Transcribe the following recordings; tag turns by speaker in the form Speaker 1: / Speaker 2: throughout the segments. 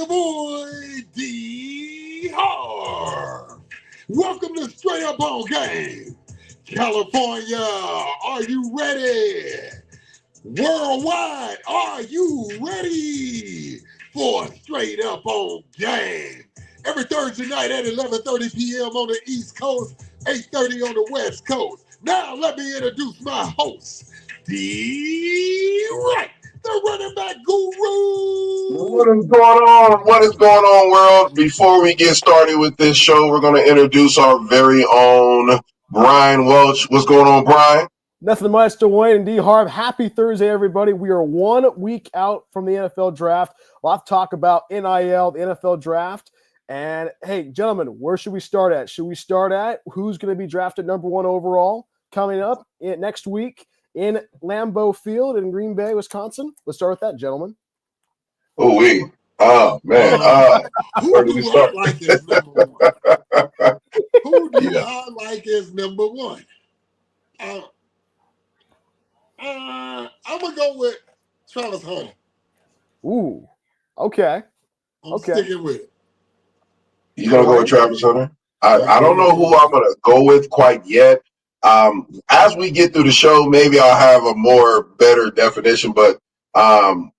Speaker 1: boy, D. Harv. Welcome to Straight Up On Game. California, are you ready? Worldwide, are you ready for Straight Up On Game? Every Thursday night at 11:30 p.m. on the East Coast, 8:30 on the West Coast. Now let me introduce my host, D. Wright, the running back guru.
Speaker 2: What is going on? What is going on, world? Before we get started with this show, we're going to introduce our very own Bryan Welch. What's going on, Bryan?
Speaker 3: Nothing much, Dwayne and D. Harv. Happy Thursday, everybody. We are 1 week out from the NFL draft. A lot to talk about NIL, the NFL draft. And, hey, gentlemen, where should we start at? Should we start at who's going to be drafted number 1 overall coming up next week in Lambeau Field in Green Bay, Wisconsin? Let's start with that, gentlemen.
Speaker 2: Oh, man.
Speaker 1: Who do I like as number 1? Who do I like as number 1? I'm going to go with Travis Hunter.
Speaker 3: Ooh, okay.
Speaker 1: I'm sticking with it.
Speaker 2: You going to go with Travis Hunter? I don't know who I'm going to go with quite yet. As we get through the show, maybe I'll have a better definition, but I'm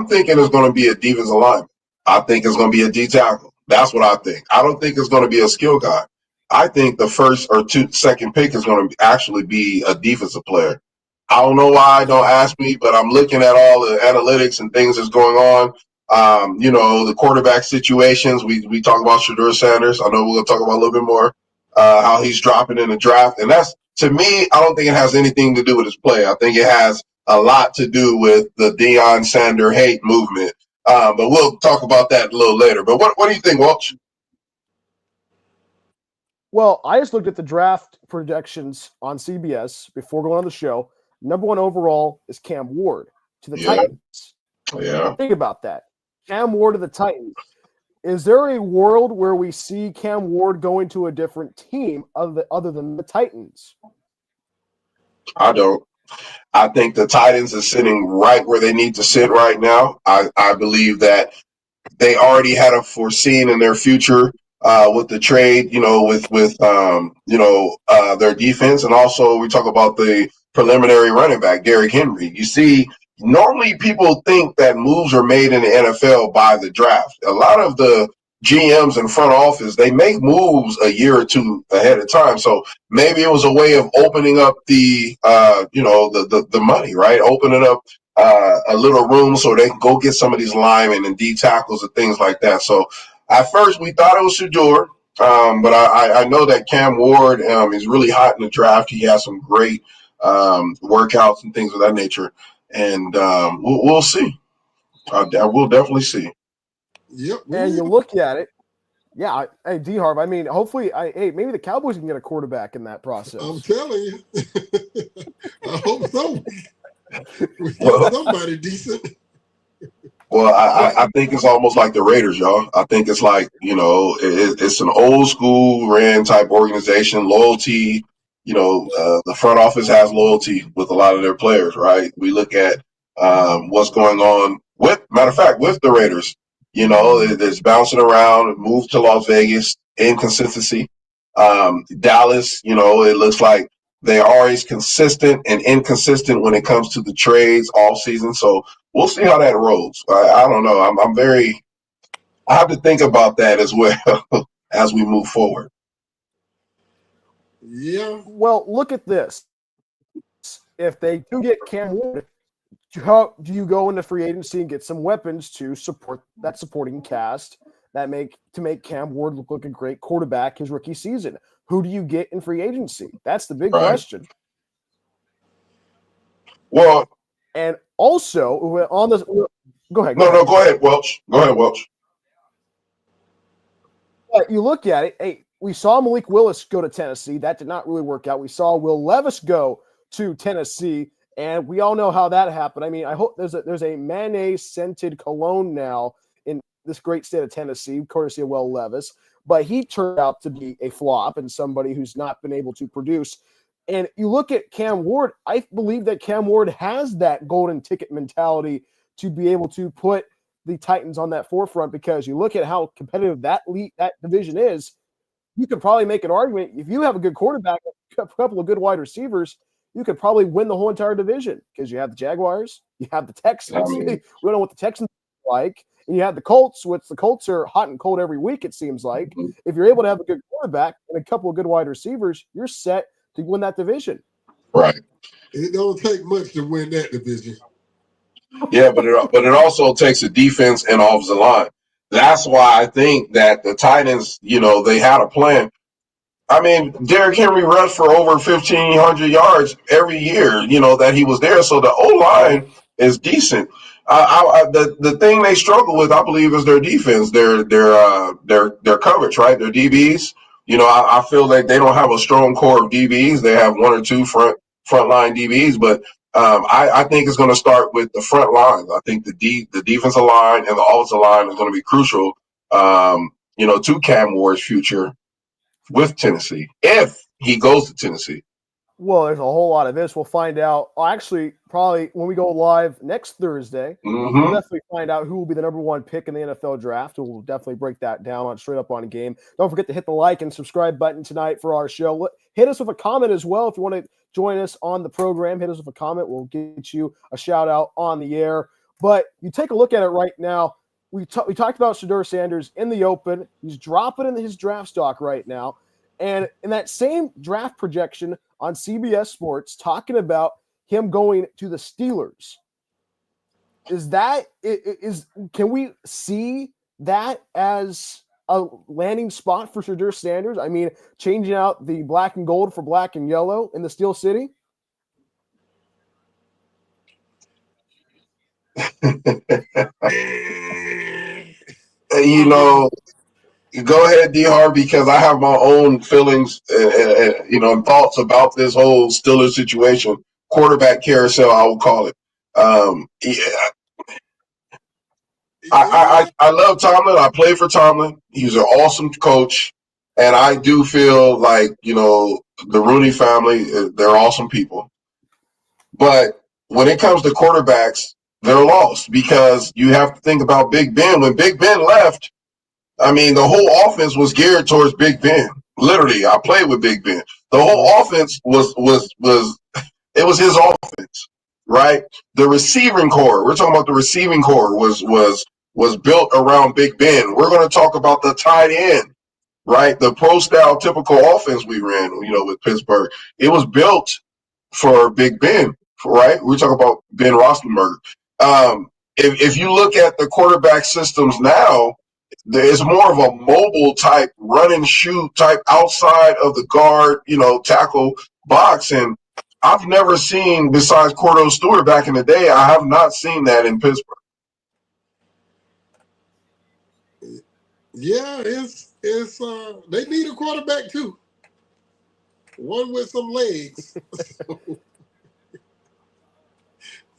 Speaker 2: thinking it's going to be a defensive lineman. I think it's going to be a D tackle. That's what I think. I don't think it's going to be a skill guy. I think the first or second pick is going to actually be a defensive player. I don't know why, don't ask me, but I'm looking at all the analytics and things that's going on. The quarterback situations. We talk about Shedeur Sanders. I know we're going to talk about a little bit more how he's dropping in the draft. And that's, to me, I don't think it has anything to do with his play. I think it has a lot to do with the Deion Sanders hate movement. But we'll talk about that a little later. But what do you think, Welch?
Speaker 3: Well, I just looked at the draft projections on CBS before going on the show. Number 1 overall is Cam Ward to the Titans.
Speaker 2: Yeah.
Speaker 3: Think about that. Cam Ward to the Titans. Is there a world where we see Cam Ward going to a different team other than the Titans?
Speaker 2: I don't. I think the Titans are sitting right where they need to sit right now. I believe that they already had a foreseen in their future with the trade, with their defense. And also we talk about the preliminary running back, Derrick Henry. You see, normally people think that moves are made in the NFL by the draft. A lot of the GMs and front office, they make moves a year or two ahead of time. So maybe it was a way of opening up the money, right? Opening up a little room so they can go get some of these linemen and D tackles and things like that. So at first we thought it was Shedeur, but I know that Cam Ward is really hot in the draft. He has some great workouts and things of that nature. And we'll see. We'll definitely see.
Speaker 1: Yep.
Speaker 3: And you look at it. Yeah. Hey, D Harv, I mean, hopefully, maybe the Cowboys can get a quarterback in that process.
Speaker 1: I'm telling you. I hope so. We got somebody decent.
Speaker 2: Well, I think it's almost like the Raiders, y'all. I think it's like, it's an old school ran type organization, loyalty. The front office has loyalty with a lot of their players, right? We look at what's going on with the Raiders. It's bouncing around, moved to Las Vegas, inconsistency. Dallas, it looks like they're always consistent and inconsistent when it comes to the trades all season. So we'll see how that rolls. I don't know. I have to think about that as well as we move forward.
Speaker 1: Yeah.
Speaker 3: Well, look at this. If they do get Cam Ward, how do you go into free agency and get some weapons to support that supporting cast to make Cam Ward look like a great quarterback his rookie season? Who do you get in free agency? That's the big question.
Speaker 2: Well,
Speaker 3: and also on this, go ahead.
Speaker 2: No, go ahead, Welch. Go ahead, Welch.
Speaker 3: You look at it. Hey, we saw Malik Willis go to Tennessee. That did not really work out. We saw Will Levis go to Tennessee. And we all know how that happened. I mean, I hope there's a mayonnaise-scented cologne now in this great state of Tennessee, courtesy of Will Levis. But he turned out to be a flop and somebody who's not been able to produce. And you look at Cam Ward, I believe that Cam Ward has that golden ticket mentality to be able to put the Titans on that forefront, because you look at how competitive that division is. You could probably make an argument if you have a good quarterback, a couple of good wide receivers, you could probably win the whole entire division, because you have the Jaguars, you have the Texans. We don't know what the Texans are like, and you have the Colts, which the Colts are hot and cold every week, it seems like. If you're able to have a good quarterback and a couple of good wide receivers, you're set to win that division.
Speaker 2: Right.
Speaker 1: It don't take much to win that division.
Speaker 2: Yeah, but it also takes a defense and offensive line. That's why I think that the Titans, they had a plan. I mean, Derrick Henry rushed for over 1,500 yards every year, that he was there. So the O-line is decent. The thing they struggle with, I believe, is their defense, their coverage, right? Their DBs. I feel like they don't have a strong core of DBs. They have one or two frontline DBs, but I think it's going to start with the front lines. I think the defensive line and the offensive line is going to be crucial, to Cam Ward's future with Tennessee, if he goes to Tennessee.
Speaker 3: Well, there's a whole lot of this. We'll find out. Actually, probably when we go live next Thursday, we'll definitely find out who will be the number one pick in the NFL draft. We'll definitely break that down on Straight Up on a Game. Don't forget to hit the like and subscribe button tonight for our show. Hit us with a comment as well if you want to join us on the program. Hit us with a comment. We'll get you a shout out on the air. But you take a look at it right now. We talked about Shedeur Sanders in the open. He's dropping in his draft stock right now. And in that same draft projection on CBS Sports, talking about him going to the Steelers. Can we see that as a landing spot for Shedeur Sanders? I mean, changing out the black and gold for black and yellow in the Steel City?
Speaker 2: Go ahead, D. Harv, because I have my own feelings and thoughts about this whole Steelers situation. Quarterback carousel, I would call it. I love Tomlin. I played for Tomlin. He's an awesome coach. And I do feel like, the Rooney family, they're awesome people. But when it comes to quarterbacks, they're lost, because you have to think about Big Ben. When Big Ben left, I mean, the whole offense was geared towards Big Ben. Literally, I played with Big Ben. The whole offense was his offense, right? The receiving core, we're talking about the receiving core was built around Big Ben. We're going to talk about the tight end, right? The pro-style typical offense we ran, with Pittsburgh. It was built for Big Ben, right? We're talking about Ben Roethlisberger. If you look at the quarterback systems now, there's more of a mobile type run and shoot type outside of the guard, tackle box. And I've never seen, besides Cordell Stewart back in the day, I have not seen that in Pittsburgh.
Speaker 1: Yeah, it's they need a quarterback too. One with some legs.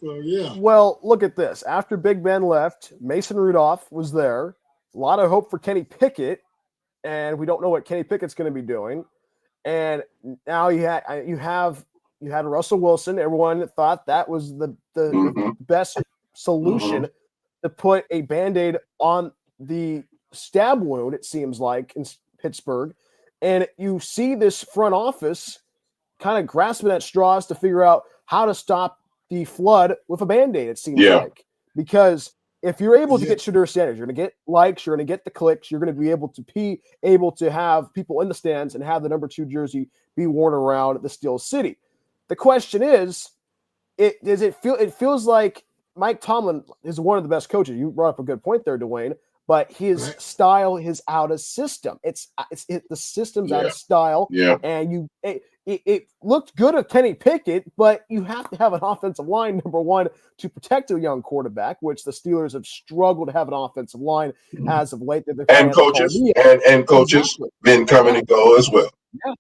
Speaker 1: So yeah.
Speaker 3: Well, look at this. After Big Ben left, Mason Rudolph was there. A lot of hope for Kenny Pickett, and we don't know what Kenny Pickett's going to be doing. And now you had Russell Wilson. Everyone thought that was the best solution to put a Band-Aid on the stab wound, it seems like, in Pittsburgh. And you see this front office kind of grasping at straws to figure out how to stop the flood with a Band-Aid, it seems like. Because if you're able to get Shedeur Sanders, you're going to get likes, you're going to get the clicks, you're going to be able to have people in the stands and have the number 2 jersey be worn around the Steel City. The question is, it feels like Mike Tomlin is one of the best coaches. You brought up a good point there, Dwayne, but his style is out of system. The system's out of style. Yeah. And it looked good at Kenny Pickett, but you have to have an offensive line, number one, to protect a young quarterback, which the Steelers have struggled to have an offensive line as of late.
Speaker 2: And coaches been coming and go as well.
Speaker 3: Yeah.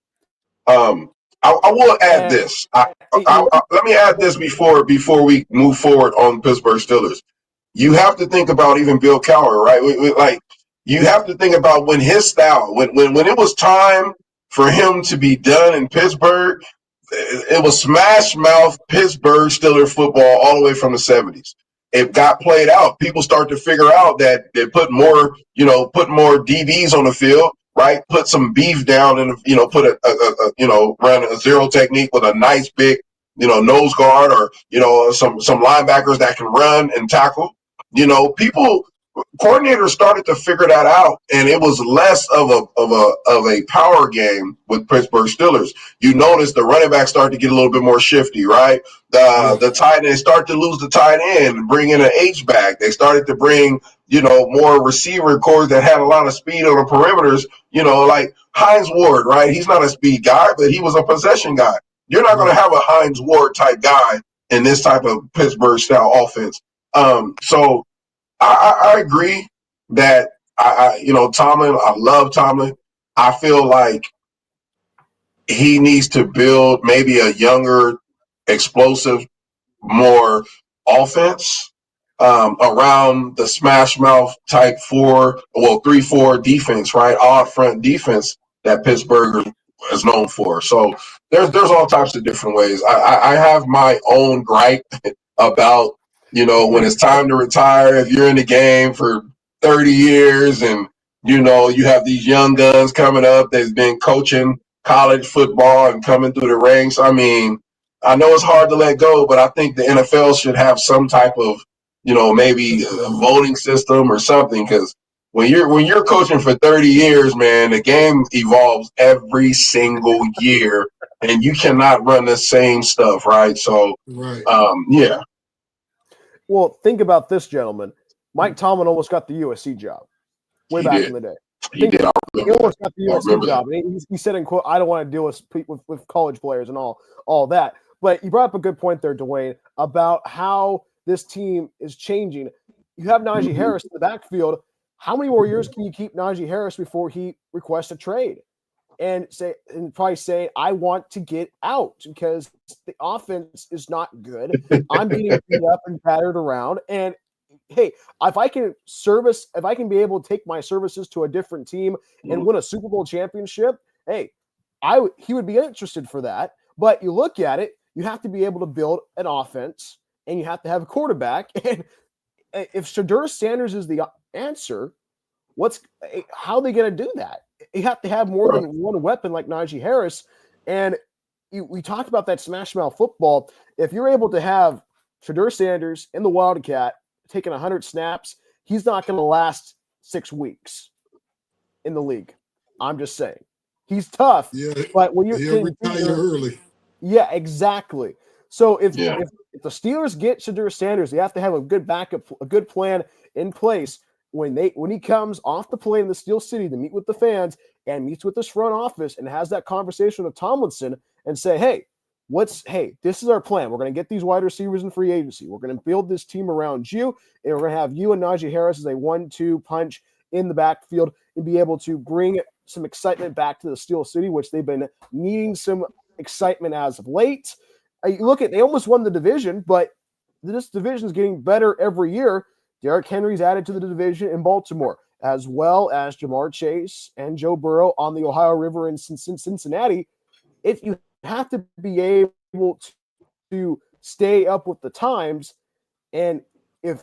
Speaker 2: I will add this. Let me add this before we move forward on Pittsburgh Steelers. You have to think about even Bill Cowher, right? You have to think about when his style, when it was time for him to be done in Pittsburgh, it was smash mouth Pittsburgh Steelers football all the way from the 70s. it got played out. People start to figure out that they put more DBs on the field, right? Put some beef down and put run a zero technique with a nice big nose guard, or some linebackers that can run and tackle. People coordinators started to figure that out, and it was less of a power game with Pittsburgh Steelers. You notice the running back started to get a little bit more shifty, right? The tight end start to lose the tight end and bring in an H back. They started to bring more receiver cores that had a lot of speed on the perimeters. Like Hines Ward, right? He's not a speed guy, but he was a possession guy. You're not going to have a Hines Ward type guy in this type of Pittsburgh style offense. So I agree that Tomlin. I love Tomlin. I feel like he needs to build maybe a younger, explosive, more offense around the smash mouth type 3-4 defense, right? Odd front defense that Pittsburgh is known for. So there's all types of different ways. I have my own gripe about when it's time to retire. If you're in the game for 30 years and you have these young guns coming up that's been coaching college football and coming through the ranks. I mean, I know it's hard to let go, but I think the NFL should have some type of, maybe a voting system or something. Because when you're coaching for 30 years, man, the game evolves every single year, and you cannot run the same stuff, right? So, yeah.
Speaker 3: Well, think about this, gentlemen. Mike Tomlin almost got the USC job way back in the day.
Speaker 2: He did.
Speaker 3: He almost got the USC job. He said in quote, "I don't want to deal with college players and all that." But you brought up a good point there, Dwayne, about how this team is changing. You have Najee Harris in the backfield. How many more years can you keep Najee Harris before he requests a trade and probably say, "I want to get out because the offense is not good. I'm getting beat up and battered around." And hey, if I can be able to take my services to a different team and win a Super Bowl championship, hey, he would be interested for that. But you look at it, you have to be able to build an offense, and you have to have a quarterback. And if Shedeur Sanders is the answer, how are they going to do that? You have to have more than one weapon like Najee Harris. And we talked about that smash mouth football. If you're able to have Shedeur Sanders in the Wildcat taking 100 snaps, he's not going to last 6 weeks in the league. I'm just saying. He's tough, but when you're
Speaker 1: retire early.
Speaker 3: Yeah, exactly. So if the Steelers get Shedeur Sanders, they have to have a good backup, a good plan in place when he comes off the plane in the Steel City to meet with the fans and meets with this front office and has that conversation with Tomlinson and say, hey, this is our plan. We're going to get these wide receivers in free agency. We're going to build this team around you, and we're going to have you and Najee Harris as a 1-2 punch in the backfield and be able to bring some excitement back to the Steel City, which they've been needing some excitement as of late. You look at, they almost won the division, but this division is getting better every year. Derrick Henry's added to the division in Baltimore, as well as Jamar Chase and Joe Burrow on the Ohio River in Cincinnati. If you have to be able to stay up with the times, and if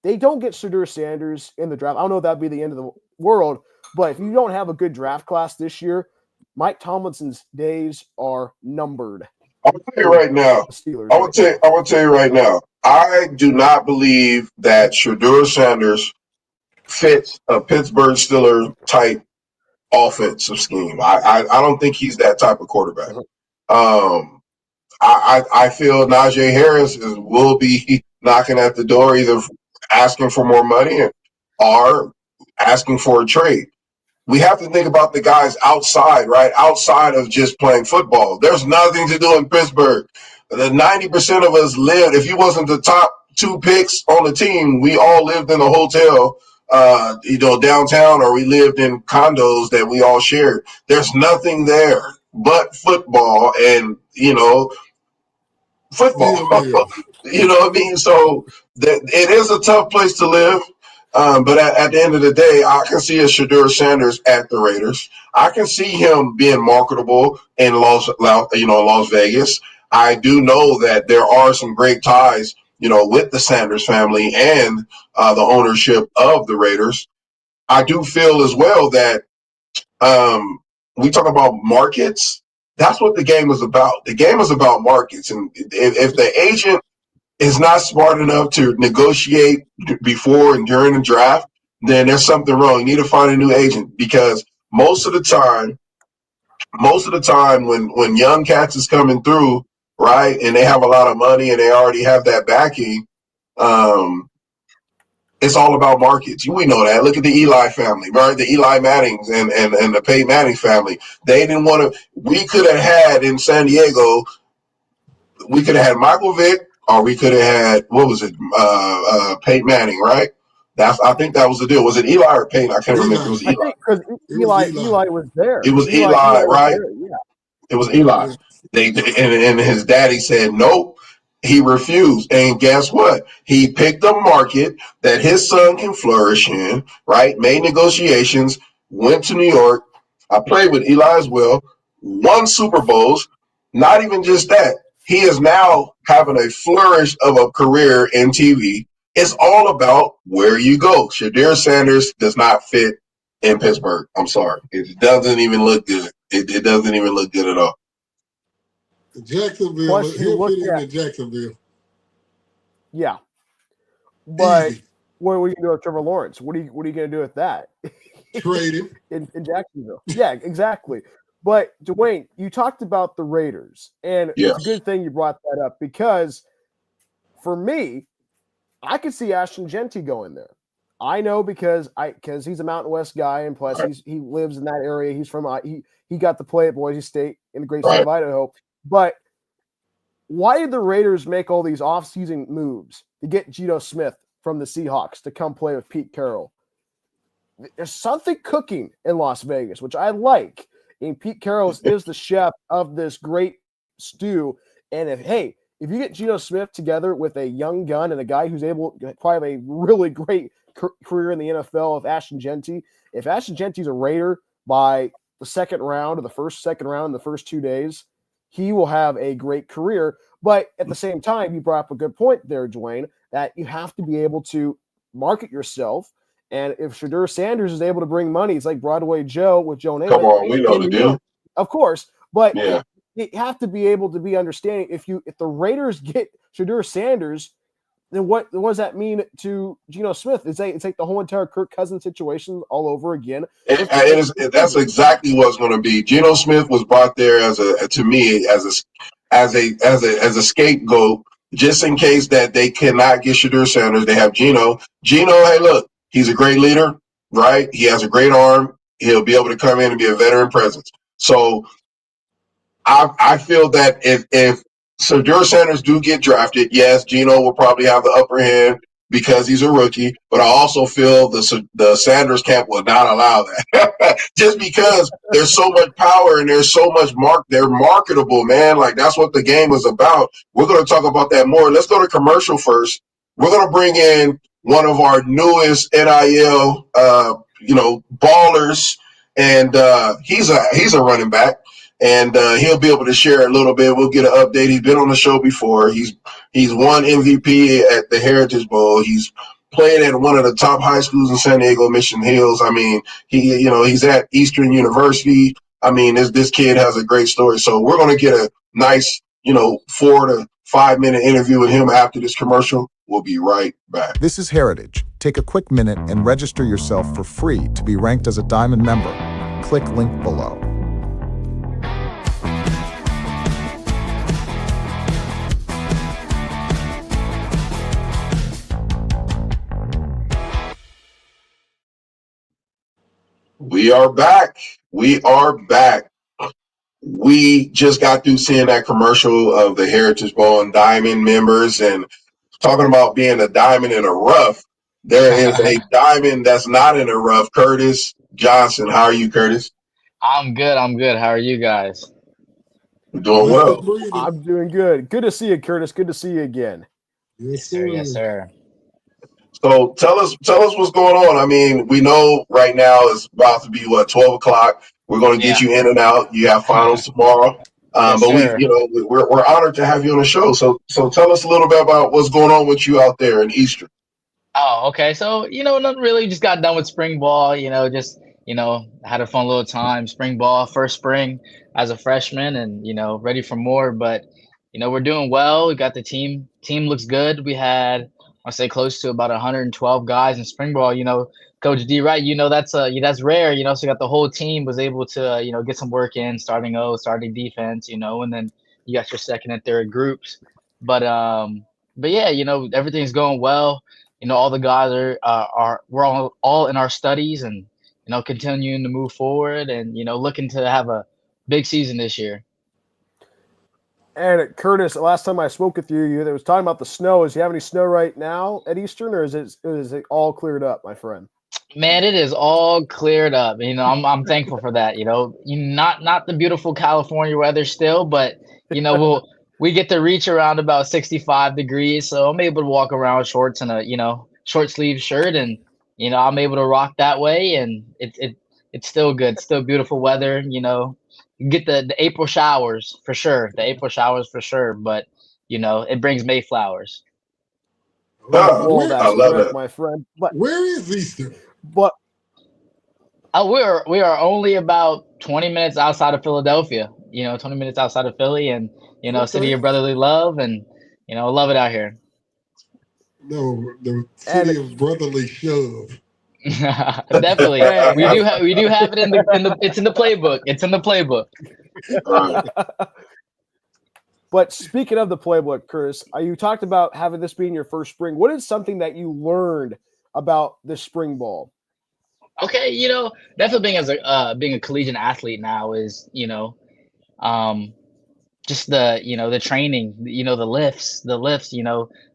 Speaker 3: they don't get Shedeur Sanders in the draft, I don't know if that'd be the end of the world, but if you don't have a good draft class this year, Mike Tomlinson's days are numbered.
Speaker 2: I'm gonna tell you right now. I will tell you right now. I do not believe that Shedeur Sanders fits a Pittsburgh Steelers type offensive scheme. I don't think he's that type of quarterback. I feel Najee Harris will be knocking at the door, either asking for more money or asking for a trade. We have to think about the guys outside, right? Outside of just playing football. There's nothing to do in Pittsburgh. The 90% of us lived, if you wasn't the top 2 picks on the team, we all lived in a hotel, downtown, or we lived in condos that we all shared. There's nothing there but football and, football. You know what I mean? So it is a tough place to live. But at the end of the day, I can see a Shedeur Sanders at the Raiders. I can see him being marketable in Las Vegas. I do know that there are some great ties with the Sanders family and the ownership of the Raiders. I do feel as well that we talk about markets. That's what the game is about. The game is about markets. And if the agent is not smart enough to negotiate before and during the draft, then there's something wrong. You need to find a new agent, because most of the time when young cats is coming through, right, and they have a lot of money and they already have that backing, it's all about markets. We know that. Look at the Eli family, right? The Eli Mannings and the Peyton Manning family. They didn't want to. We could have had in San Diego, we could have had Michael Vick, or we could have had, what was it, Peyton Manning, right? I think that was the deal. Was it Eli or Peyton? I can't remember. It was
Speaker 3: I
Speaker 2: Eli.
Speaker 3: think because Eli was there.
Speaker 2: It was Eli, right? It was Eli. And his daddy said nope. He refused. And guess what? He picked a market that his son can flourish in, right? Made negotiations, went to New York. I played with Eli as well, won Super Bowls. Not even just that. He is now having a flourish of a career in TV. It's all about where you go. Shadir Sanders does not fit in Pittsburgh. I'm sorry. It doesn't even look good. It doesn't even look good at all.
Speaker 1: Jacksonville,
Speaker 3: Plus,
Speaker 1: he'll fit in Jacksonville.
Speaker 3: Yeah. But
Speaker 1: Easy.
Speaker 3: what are we going to do with Trevor Lawrence? What are you going to do with that?
Speaker 1: Trade him.
Speaker 3: in Jacksonville. Yeah, exactly. But Dwayne, you talked about the Raiders, and it's a good thing you brought that up, because for me, I could see Ashton Genty going there. I know because he's a Mountain West guy, and plus he lives in that area. He's from he got to play at Boise State in the great state of Idaho. But why did the Raiders make all these offseason moves to get Geno Smith from the Seahawks to come play with Pete Carroll? There's something cooking in Las Vegas, which I like. And Pete Carroll is the chef of this great stew. And if you get Geno Smith together with a young gun and a guy who's able to probably have a really great career in the NFL, if Ashton Genty's a Raider by the second round or the second round in the first 2 days, he will have a great career. But at the same time, you brought up a good point there, Dwayne, that you have to be able to market yourself. And if Shadir Sanders is able to bring money, it's like Broadway Joe with Joe Namath.
Speaker 2: Come on, we know the deal.
Speaker 3: Of course. But you have to be able to be understanding. If the Raiders get Shadir Sanders, then what does that mean to Geno Smith? It's like the whole entire Kirk Cousins situation all over again.
Speaker 2: That's exactly what's going to be. Geno Smith was brought there as a scapegoat, just in case that they cannot get Shadir Sanders. They have Geno. Hey, look, he's a great leader, right? He has a great arm. He'll be able to come in and be a veteran presence. So I feel that if Shadir Sanders do get drafted, yes, Geno will probably have the upper hand because he's a rookie. But I also feel the Sanders camp will not allow that, just because there's so much power and there's so much they're marketable, man. Like, that's what the game is about. We're going to talk about that more. Let's go to commercial first. We're going to bring in one of our newest NIL, ballers, and he's a running back. And he'll be able to share a little bit. We'll get an update. He's been on the show before. He's won MVP at the Heritage Bowl. He's played at one of the top high schools in San Diego, Mission Hills. I mean, he's at Eastern University. I mean, this kid has a great story. So we're going to get a nice, 4 to 5 minute interview with him after this commercial. We'll be right back.
Speaker 4: This is Heritage. Take a quick minute and register yourself for free to be ranked as a Diamond member. Click link below.
Speaker 2: We are back. We just got through seeing that commercial of the Heritage Bowl and Diamond members, and talking about being a diamond in a rough. There is a diamond that's not in a rough. Curtis Johnson. How are you, Curtis?
Speaker 5: I'm good. How are you guys?
Speaker 2: We're doing well.
Speaker 3: I'm doing good. Good to see you, Curtis. Good to see you again.
Speaker 5: Yes, sir. Yes, sir.
Speaker 2: So tell us what's going on. I mean, we know right now it's about to be 12 o'clock. We're going to get you in and out. You have finals tomorrow.
Speaker 5: Yes,
Speaker 2: But
Speaker 5: sir.
Speaker 2: we're honored to have you on the show. So tell us a little bit about what's going on with you out there in Eastern.
Speaker 5: Oh, okay. So, nothing really. Just got done with spring ball, just, had a fun little time. Spring ball, first spring as a freshman and, ready for more. But, we're doing well. We got the team. Team looks good. We had, I'll say close to about 112 guys in spring ball. Coach D Wright, that's rare, so got the whole team was able to, get some work in, starting defense, and then you got your second and third groups. But yeah, everything's going well. All the guys are we're all in our studies and continuing to move forward and looking to have a big season this year.
Speaker 3: And Curtis, last time I spoke with you there was talking about the snow. Is you have any snow right now at Eastern, or is it all cleared up, my friend?
Speaker 5: Man, it is all cleared up. I'm thankful for that. Not the beautiful California weather still, but we get to reach around about 65 degrees, so I'm able to walk around with shorts and a short sleeve shirt, and I'm able to rock that way, and it's still good, still beautiful weather. You get the April showers for sure, but it brings May flowers.
Speaker 3: Well,
Speaker 2: I
Speaker 3: that's
Speaker 2: love
Speaker 3: correct,
Speaker 2: it.
Speaker 3: my friend. But
Speaker 1: Where is Eastern?
Speaker 3: but
Speaker 5: We are only about 20 minutes outside of Philadelphia. 20 minutes outside of Philly, and city
Speaker 1: Okay.
Speaker 5: of brotherly love, and love it out here.
Speaker 1: No, the city of brotherly shove.
Speaker 5: Definitely,
Speaker 3: Hey,
Speaker 5: we do have it in the it's in the playbook. It's in the playbook.
Speaker 3: but speaking of the playbook, Curtis, you talked about having this being your first spring. What is something that you learned about this spring ball?
Speaker 5: Okay, definitely being a collegiate athlete now is um just the training, the lifts,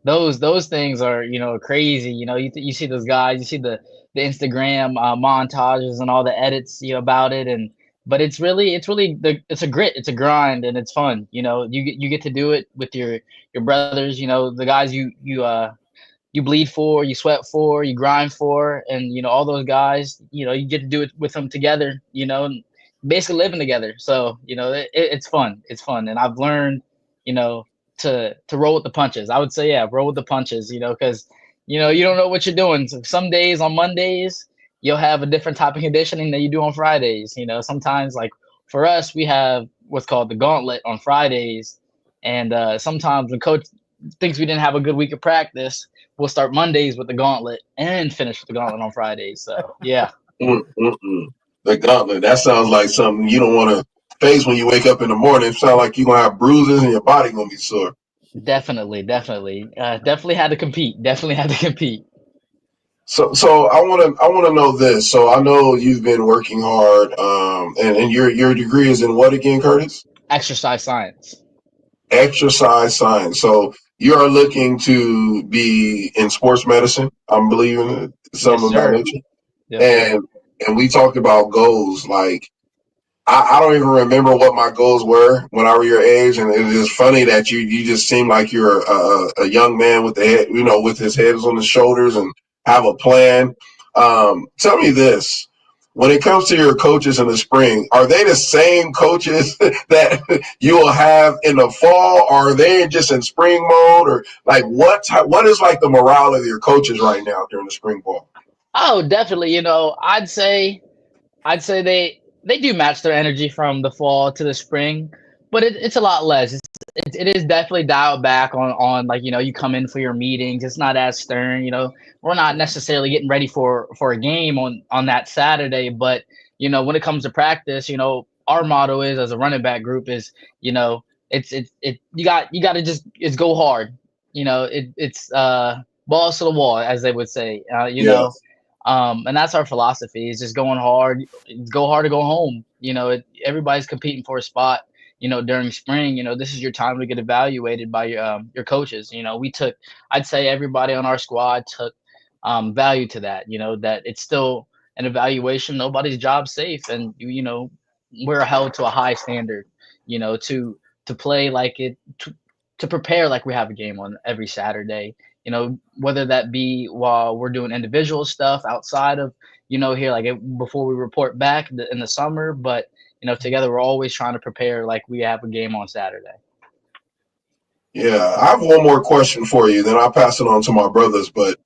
Speaker 5: those things are crazy. You see those guys, you see the Instagram montages and all the edits about it, and but it's a grit, it's a grind, and it's fun. You get to do it with your brothers, the guys you bleed for, you sweat for, you grind for, and all those guys, you get to do it with them together, and basically living together. So it's fun. It's fun, and I've learned, to roll with the punches. I would say, yeah, roll with the punches. Because you don't know what you're doing. So some days on Mondays you'll have a different type of conditioning than you do on Fridays. Sometimes like for us, we have what's called the gauntlet on Fridays, and sometimes when coach thinks we didn't have a good week of practice, we'll start Mondays with the gauntlet and finish with the gauntlet on Fridays. So yeah.
Speaker 2: The gauntlet. That sounds like something you don't want to face when you wake up in the morning. It sounds like you're gonna have bruises and your body gonna be sore.
Speaker 5: Definitely. Definitely had to compete. Definitely had to compete.
Speaker 2: So I wanna know this. So I know you've been working hard, and your degree is in what again, Curtis?
Speaker 5: Exercise science.
Speaker 2: Exercise science. So you are looking to be in sports medicine. I'm believing
Speaker 5: Yes,
Speaker 2: something of that
Speaker 5: sir.
Speaker 2: nature.
Speaker 5: Yes, sir.
Speaker 2: And we talked about goals. Like I don't even remember what my goals were when I were your age, and it is funny that you just seem like you're a young man with the head, with his head on his shoulders and have a plan. Tell me this: when it comes to your coaches in the spring, are they the same coaches that you will have in the fall? Or are they just in spring mode, or like what is like the morale of your coaches right now during the spring ball?
Speaker 5: Oh, definitely. I'd say they do match their energy from the fall to the spring, but it's a lot less. It is definitely dialed back on like you come in for your meetings. It's not as stern. We're not necessarily getting ready for a game on that Saturday, but when it comes to practice, our motto is as a running back group is it's you got to just go hard. It's balls to the wall, as they would say.
Speaker 2: Yeah.
Speaker 5: And that's our philosophy is just going hard, go hard to go home. Everybody's competing for a spot, during spring. This is your time to get evaluated by your coaches. I'd say everybody on our squad took value to that, that it's still an evaluation. Nobody's job safe. And, we're held to a high standard, to play like it, to prepare like we have a game on every Saturday, whether that be while we're doing individual stuff outside of, here, like before we report back in the summer. But, together we're always trying to prepare like we have a game on Saturday.
Speaker 2: Yeah, I have one more question for you, then I'll pass it on to my brothers. But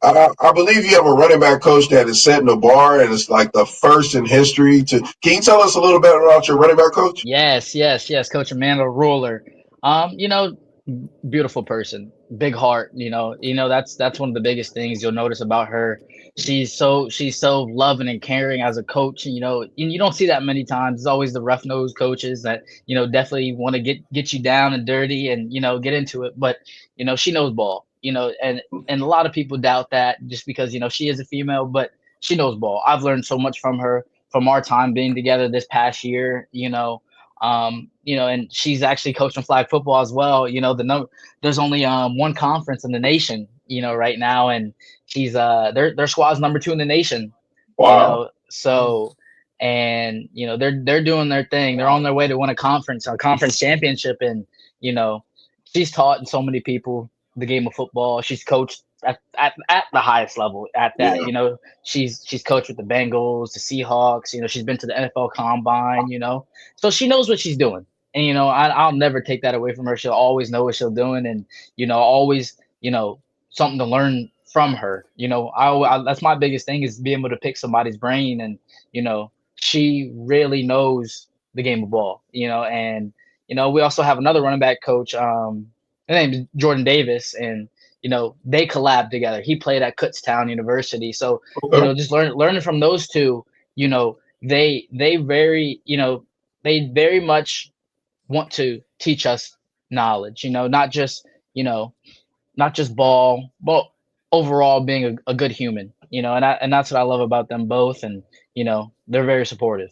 Speaker 2: I believe you have a running back coach that is setting the bar, and it's like the first in history to. Can you tell us a little bit about your running back coach?
Speaker 5: Yes, yes, yes, Coach Amanda Ruler. You know, beautiful person, big heart. That's one of the biggest things you'll notice about her. She's so loving and caring as a coach. And you don't see that many times. It's always the rough nosed coaches that definitely want to get you down and dirty and get into it. But she knows ball. And a lot of people doubt that just because she is a female, but she knows ball. I've learned so much from her from our time being together this past year. And she's actually coaching flag football as well. There's only one conference in the nation, right now, and she's their squad's number 2 in the nation.
Speaker 2: Wow.
Speaker 5: So and they're doing their thing. They're on their way to win a conference championship, and she's taught so many people the game of football. She's coached at the highest level at that.
Speaker 2: Yeah.
Speaker 5: She's coached with the Bengals, the Seahawks. She's been to the NFL Combine. So she knows what she's doing. And I'll never take that away from her. She'll always know what she's doing, and always something to learn from her. That's my biggest thing is being able to pick somebody's brain, and she really knows the game of ball. And we also have another running back coach. His name is Jordan Davis, and they collab together. He played at Kutztown University, so
Speaker 2: Okay.
Speaker 5: just learning from those two. They very much want to teach us knowledge. Not just ball, but overall being a good human. And that's what I love about them both, and they're very supportive.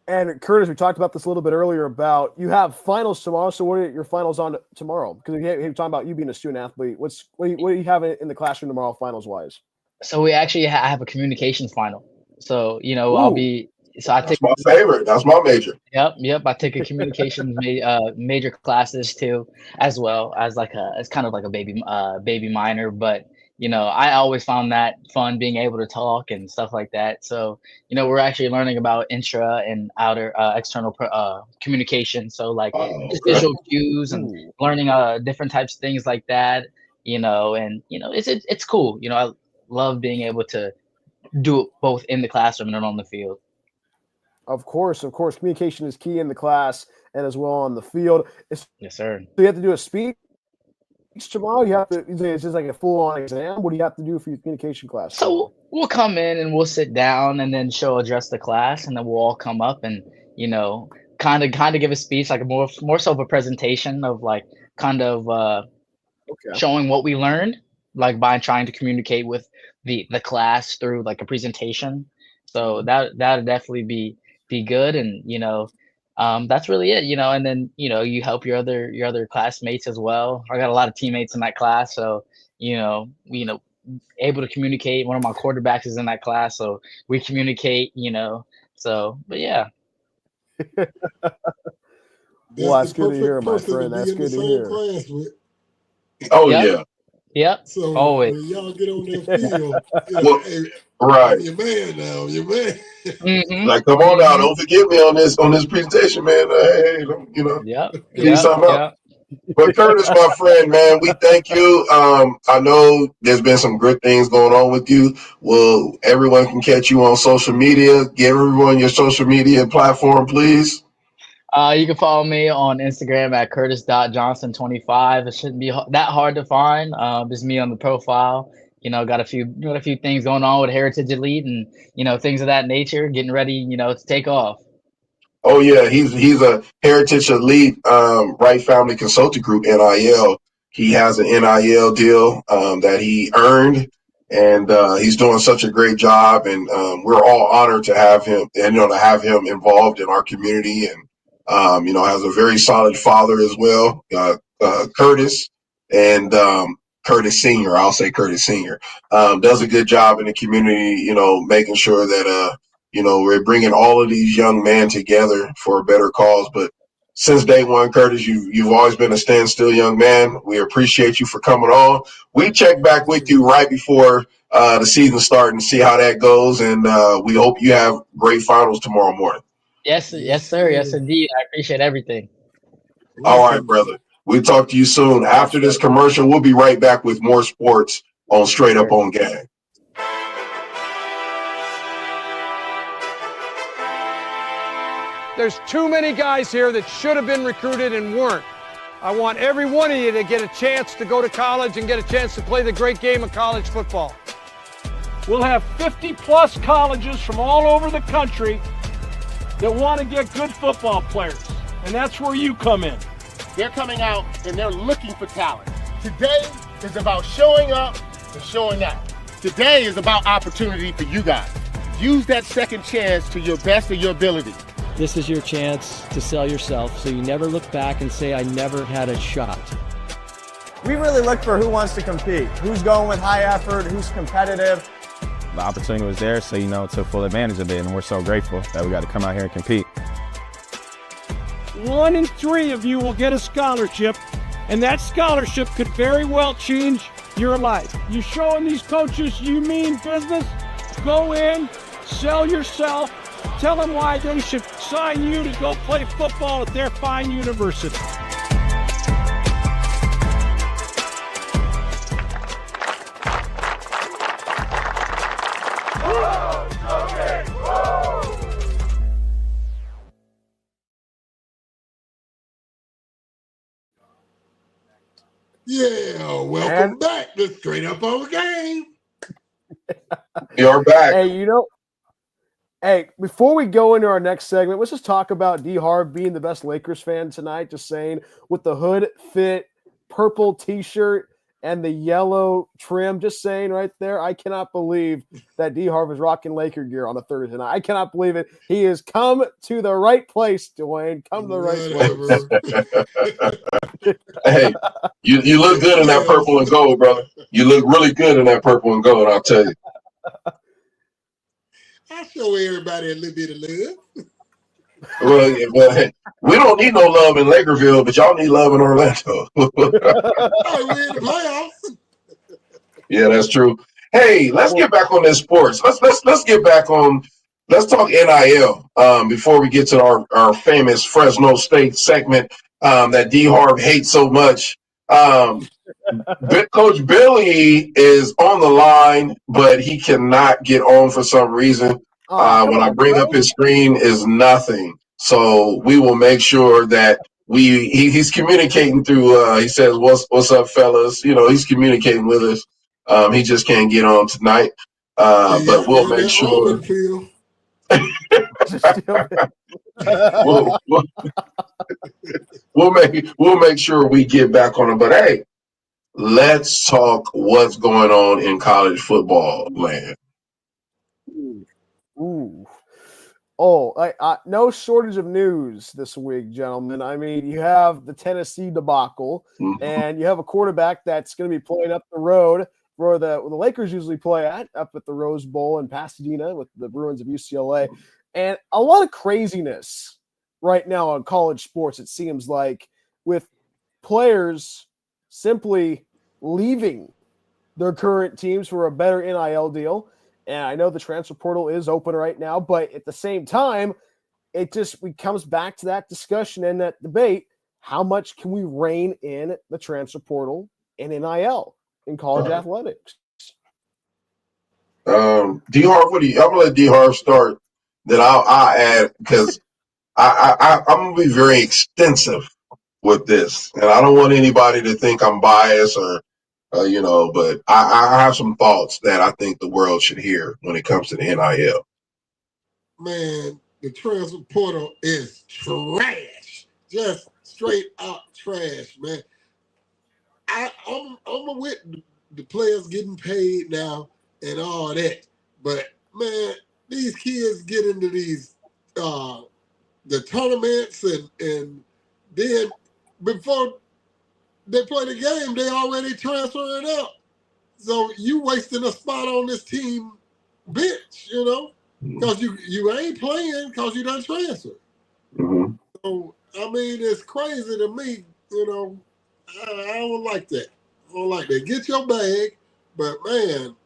Speaker 3: And Curtis, we talked about this a little bit earlier about you have finals tomorrow. So what are your finals on tomorrow? Because you're talking about you being a student athlete. What do you have in the classroom tomorrow, finals wise?
Speaker 5: So we actually have a communications final. So I'll be. So I take
Speaker 2: That's my favorite. That's my major.
Speaker 5: Yep. I take a communications major classes too, as well as it's kind of like a baby minor, but I always found that fun being able to talk and stuff like that. So we're actually learning about intra and outer external communication. So like just visual cues and learning different types of things like that. And it's cool. I love being able to do it both in the classroom and on the field.
Speaker 3: Of course, communication is key in the class and as well on the field.
Speaker 5: Yes, sir.
Speaker 3: So you have to do a speech tomorrow. You have to. It's just like a full-on exam. What do you have to do for your communication class?
Speaker 5: So we'll come in and we'll sit down, and then she'll address the class, and then we'll all come up and kind of give a speech, like a more so of a presentation of like kind of showing what we learned, like by trying to communicate with the class through like a presentation. So that'd definitely be good, and that's really it. And then you help your other classmates as well. I got a lot of teammates in that class, so able to communicate. One of my quarterbacks is in that class, so we communicate. So but yeah.
Speaker 3: Well, that's good to hear, my friend. That's good to hear.
Speaker 2: Oh
Speaker 5: Yep. Yep.
Speaker 1: So
Speaker 5: always.
Speaker 1: when y'all get on that field, hey,
Speaker 2: right.
Speaker 1: Your man now, your man.
Speaker 5: Mm-hmm.
Speaker 2: Like, come on now, don't forget me on this presentation, man. Hey, clean something up. But Curtis, my friend, man, we thank you. I know there's been some good things going on with you. Well, everyone can catch you on social media. Give everyone your social media platform, please.
Speaker 5: You can follow me on Instagram at curtis.johnson25. It shouldn't be that hard to find. Just me on the profile. Got a few things going on with Heritage Elite and things of that nature. Getting ready, to take off.
Speaker 2: Oh yeah, he's a Heritage Elite Wright Family Consulting Group NIL. He has an NIL deal that he earned, and he's doing such a great job. And we're all honored to have him, and to have him involved in our community. And has a very solid father as well, Curtis, and Curtis Senior. I'll say Curtis Senior does a good job in the community. Making sure that we're bringing all of these young men together for a better cause. But since day one, Curtis, you've always been a standstill young man. We appreciate you for coming on. We check back with you right before the season starting, see how that goes, and we hope you have great finals tomorrow morning.
Speaker 5: Yes, sir. Yes, indeed. I appreciate everything.
Speaker 2: All right, brother. We'll talk to you soon. After this commercial, we'll be right back with more sports on Straight Up on Gang.
Speaker 6: There's too many guys here that should have been recruited and weren't. I want every one of you to get a chance to go to college and get a chance to play the great game of college football. We'll have 50-plus colleges from all over the country that want to get good football players, and that's where you come in.
Speaker 7: They're coming out and they're looking for talent. Today is about showing up and showing out. Today is about opportunity for you guys. Use that second chance to your best of your ability.
Speaker 8: This is your chance to sell yourself so you never look back and say, I never had a shot.
Speaker 9: We really look for who wants to compete, who's going with high effort, who's competitive.
Speaker 10: The opportunity was there, so, took full advantage of it, and we're so grateful that we got to come out here and compete.
Speaker 6: 1 in 3 of you will get a scholarship, and that scholarship could very well change your life. You showing these coaches you mean business? Go in, sell yourself, tell them why they should sign you to go play football at their fine university.
Speaker 1: Yeah, welcome back to Straight Up on Game.
Speaker 2: You're back.
Speaker 3: Hey, before we go into our next segment, let's just talk about Harv being the best Lakers fan tonight. Just saying, with the hood fit, purple T-shirt, and the yellow trim. Just saying right there, I cannot believe that Harv is rocking Laker gear on a Thursday night. I cannot believe it. He has come to the right place, Dwayne. Come to the right
Speaker 2: place. Hey, you look good in that purple and gold, brother. You look really good in that purple and gold, I'll tell you.
Speaker 1: I show everybody a little bit of love.
Speaker 2: Well, we don't need no love in Lakerville, but y'all need love in Orlando.
Speaker 1: We're in the playoffs.
Speaker 2: Yeah, that's true. Hey, let's get back on this sports. Let's get back on. Let's talk NIL before we get to our famous Fresno State segment that Harv hates so much. Coach Billy is on the line, but he cannot get on for some reason. When I bring up his screen, is nothing. So we will make sure that he's communicating through. He says, "What's up, fellas?" He's communicating with us. He just can't get on tonight, but we'll make sure. We'll make sure we get back on him. But hey, let's talk what's going on in college football land.
Speaker 3: Ooh. Oh, no shortage of news this week, gentlemen. I mean, you have the Tennessee debacle, and you have a quarterback that's going to be playing up the road where the Lakers usually play up at the Rose Bowl in Pasadena with the Bruins of UCLA. And a lot of craziness right now on college sports, it seems like, with players simply leaving their current teams for a better NIL deal. And I know the transfer portal is open right now, but at the same time, it comes back to that discussion and that debate. How much can we rein in the transfer portal and NIL in college athletics?
Speaker 2: Harv, I'm gonna let Harv start. Then I'll add, because I'm gonna be very extensive with this, and I don't want anybody to think I'm biased or. But I have some thoughts that I think the world should hear when it comes to the NIL.
Speaker 1: Man, the transfer portal is trash. Just straight out trash, man. I'm with the players getting paid now and all that. But, man, these kids get into these the tournaments and then before they play the game, they already transferring out. So you wasting a spot on this team bench, because you ain't playing because you done transfer.
Speaker 2: Mm-hmm.
Speaker 1: So, I mean, it's crazy to me, I don't like that. I don't like that. Get your bag, but, man,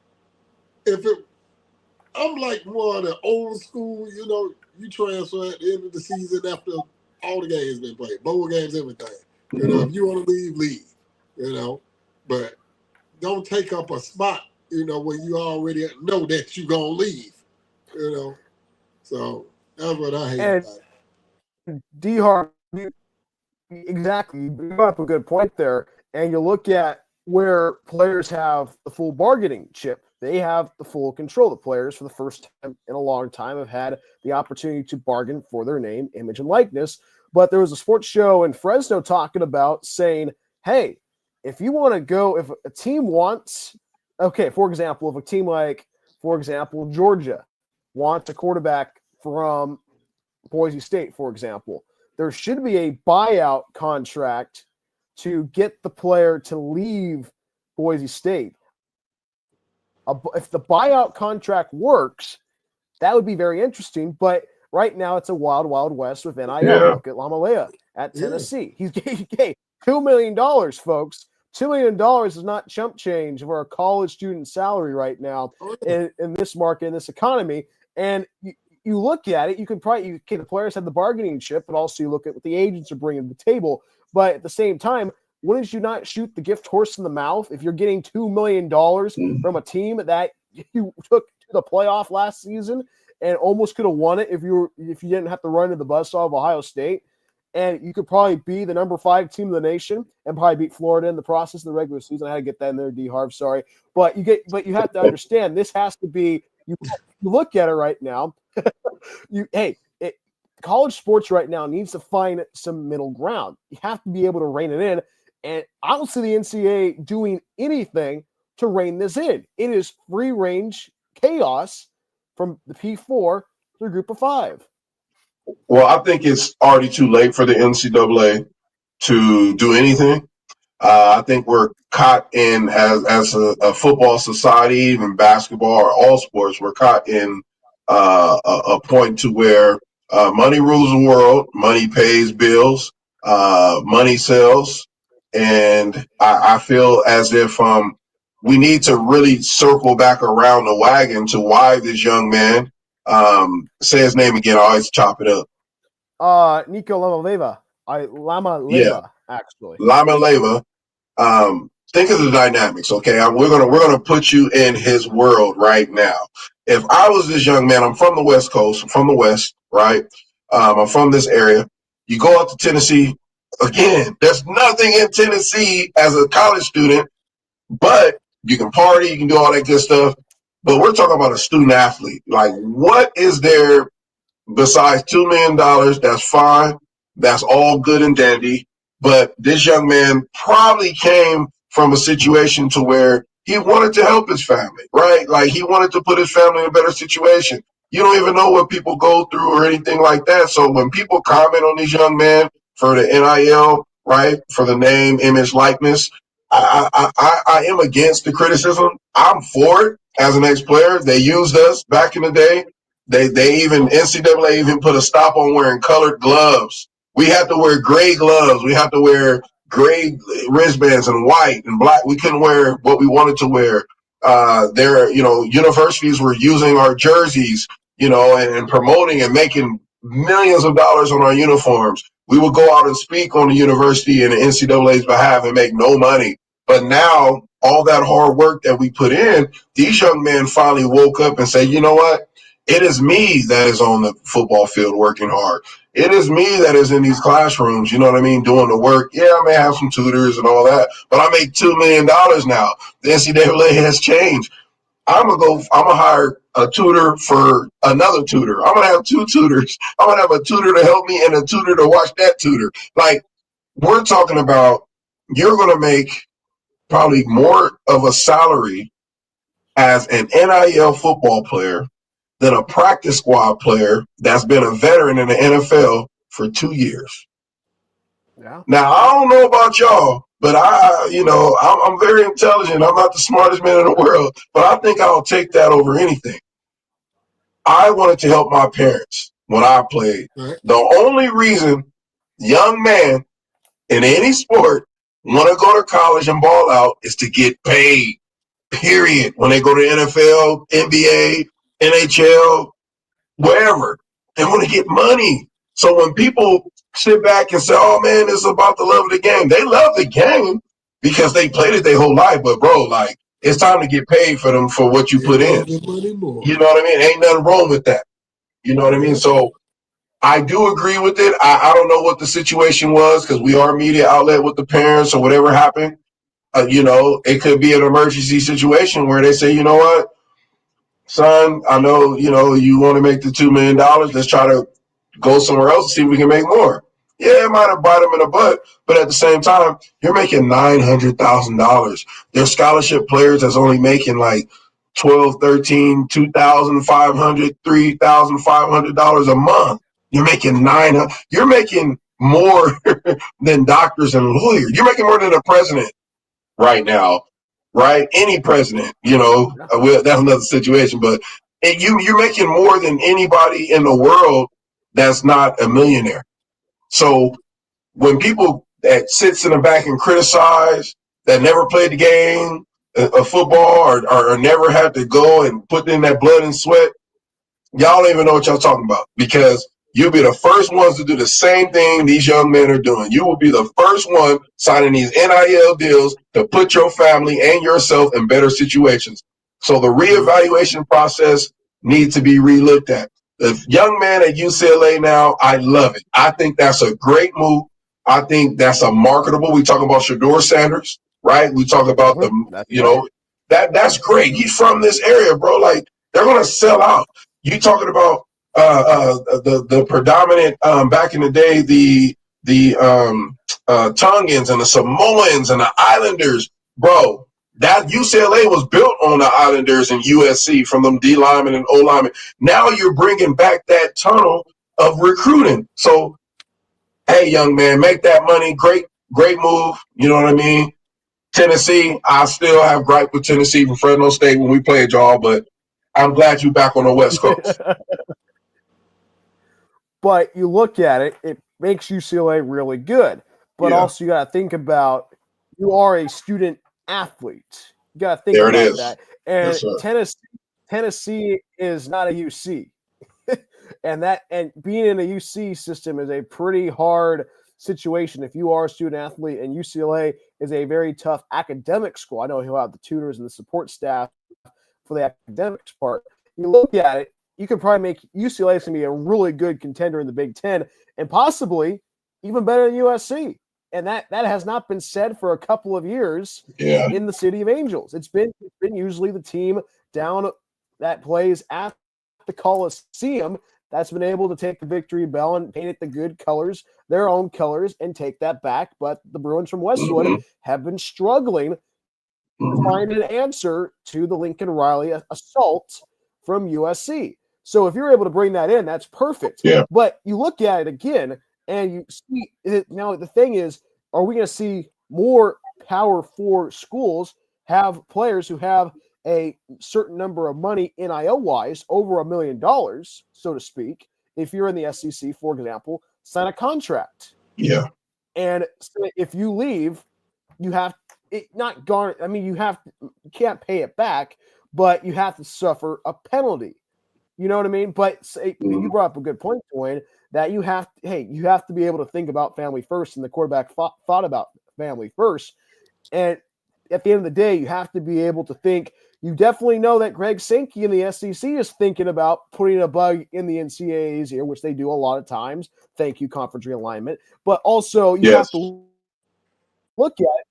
Speaker 1: I'm like more of the old school, you transfer at the end of the season after all the games been played, bowl games, everything. If you want to leave, but don't take up a spot, where you already know that you're going to leave, So that's what I hate about it.
Speaker 3: D-Harv, exactly. You brought up a good point there. And you look at where players have the full bargaining chip. They have the full control. The players, for the first time in a long time, have had the opportunity to bargain for their name, image, and likeness. But there was a sports show in Fresno talking about saying, hey, if you want to go, if a team wants, for example, if a team like, Georgia wants a quarterback from Boise State, for example, there should be a buyout contract to get the player to leave Boise State. If the buyout contract works, that would be very interesting. But right now, it's a wild, wild west with NIL.
Speaker 2: Yeah.
Speaker 3: Look at Lamalea at Tennessee. He's getting $2 million, folks. $2 million is not chump change for a college student salary right now in this market, in this economy. And you look at it, the players have the bargaining chip, but also you look at what the agents are bringing to the table. But at the same time, wouldn't you not shoot the gift horse in the mouth if you're getting $2 million from a team that you took to the playoff last season and almost could have won it if you didn't have to run to the buzzsaw of Ohio State, and you could probably be the number 5 team in the nation and probably beat Florida in the process of the regular season. I had to get that in there, D-Harv, sorry. But you have to understand this has to be you look at it right now. College sports right now needs to find some middle ground. You have to be able to rein it in. And I don't see the NCAA doing anything to rein this in. It is free range chaos from the P4 to the group of 5.
Speaker 2: Well, I think it's already too late for the NCAA to do anything. I think we're caught in, as a football society, even basketball or all sports, we're caught in a point to where money rules the world, money pays bills, money sells. And I feel as if we need to really circle back around the wagon to why this young man, say his name again, I always chop it up.
Speaker 3: Nico Lamaleva. Actually.
Speaker 2: Lamaleva. Think of the dynamics, okay? We're gonna put you in his world right now. If I was this young man, I'm from the West Coast, I'm from the West, right? I'm from this area. You go out to Tennessee. Again, there's nothing in Tennessee as a college student, but you can party, you can do all that good stuff. But we're talking about a student athlete. Like, what is there besides $2 million? That's fine. That's all good and dandy. But this young man probably came from a situation to where he wanted to help his family, right? Like, he wanted to put his family in a better situation. You don't even know what people go through or anything like that. So when people comment on these young men for the NIL, right, for the name, image, likeness, I am against the criticism. I'm for it as an ex-player. They used us back in the day. They even, NCAA even put a stop on wearing colored gloves. We had to wear gray gloves. We had to wear gray wristbands and white and black. We couldn't wear what we wanted to wear. Universities were using our jerseys, and promoting and making millions of dollars on our uniforms. We would go out and speak on the university and the NCAA's behalf and make no money. But now, all that hard work that we put in, these young men finally woke up and say, you know what? It is me that is on the football field working hard. It is me that is in these classrooms, you know what I mean, doing the work. Yeah, I may have some tutors and all that, but I make $2 million now. The NCAA has changed. I'm gonna hire a tutor for another tutor. I'm gonna have 2 tutors. I'm gonna have a tutor to help me and a tutor to watch that tutor. Like, we're talking about, you're gonna make probably more of a salary as an NIL football player than a practice squad player that's been a veteran in the NFL for 2 years.
Speaker 3: Yeah.
Speaker 2: Now, I don't know about y'all, but I'm very intelligent. I'm not the smartest man in the world, but I think I'll take that over anything. I wanted to help my parents when I played.
Speaker 1: Right.
Speaker 2: The only reason young man in any sport want to go to college and ball out is to get paid. period. When they go to NFL, NBA, NHL, wherever, they want to get money. So when people sit back and say, oh man, it's about the love of the game, they love the game because they played it their whole life. But bro, like, it's time to get paid for them for what you put in.
Speaker 1: Money more.
Speaker 2: You know what I mean? Ain't nothing wrong with that. You know what I mean? So I do agree with it. I don't know what the situation was because we are a media outlet with the parents or whatever happened. You know, it could be an emergency situation where they say, you know what, son, I know, you know, you want to make the $2 million. Let's try to go somewhere else and see if we can make more. Yeah, it might have bite them in the butt, but at the same time, you're making $900,000. There's scholarship players that's only making like $12, $13, $2,500, $3,500 a month. You're making You're making more than doctors and lawyers. You're making more than a president right now, right? Any president, you know, that's another situation. But you're making more than anybody in the world that's not a millionaire. So when people that sits in the back and criticize that never played the game of football or never had to go and put in that blood and sweat, y'all don't even know what y'all talking about because you'll be the first ones to do the same thing these young men are doing. You will be the first one signing these NIL deals to put your family and yourself in better situations. So the reevaluation process needs to be relooked at. The young man at UCLA now, I love it. I think that's a great move. I think that's a marketable. We talk about Shador Sanders, right? We talk about that's great. He's from this area, bro. Like, they're going to sell out. You talking about the predominant back in the day, the Tongans and the Samoans and the Islanders, bro. That UCLA was built on the Islanders and USC from them D linemen and O linemen. Now you're bringing back that tunnel of recruiting. So, hey, young man, make that money. Great move. You know what I mean? Tennessee, I still have gripe with Tennessee from Fresno State when we played y'all, but I'm glad you're back on the West Coast.
Speaker 3: But you look at it, it makes UCLA really good. But also you got to think about you are a student athlete. You got to think about that. And yes, Tennessee is not a UC. and being in a UC system is a pretty hard situation if you are a student athlete, and UCLA is a very tough academic school. I know he'll have the tutors and the support staff for the academics part. You look at it, you could probably make UCLA is going to be a really good contender in the Big Ten and possibly even better than USC. And that has not been said for a couple of years in the City of Angels. It's been usually the team down that plays at the Coliseum that's been able to take the victory bell and paint it the good colors, their own colors, and take that back. But the Bruins from Westwood have been struggling to find an answer to the Lincoln Riley assault from USC. So if you're able to bring that in, that's perfect.
Speaker 2: Yeah.
Speaker 3: But you look at it again, and you see it, now the thing is, are we going to see more Power 4 schools have players who have a certain number of money NIL-wise, over $1 million, so to speak? If you're in the SEC, for example, sign a contract.
Speaker 2: Yeah.
Speaker 3: And if you leave, you have it not garner. I mean, you can't pay it back, but you have to suffer a penalty. You know what I mean? But you brought up a good point, Dwayne, that you have to be able to think about family first, and the quarterback thought about family first. And at the end of the day, you have to be able to think. You definitely know that Greg Sankey in the SEC is thinking about putting a bug in the NCAA's ear, which they do a lot of times. Thank you, conference realignment. But also, you have to look at it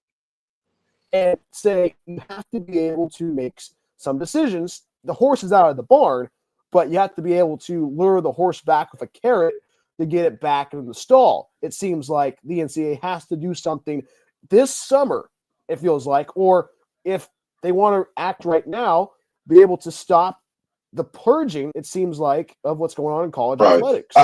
Speaker 3: and say you have to be able to make some decisions. The horse is out of the barn, but you have to be able to lure the horse back with a carrot to get it back in the stall. It seems like the NCAA has to do something this summer, it feels like, or if they want to act right now, be able to stop the purging, it seems like, of what's going on in college athletics.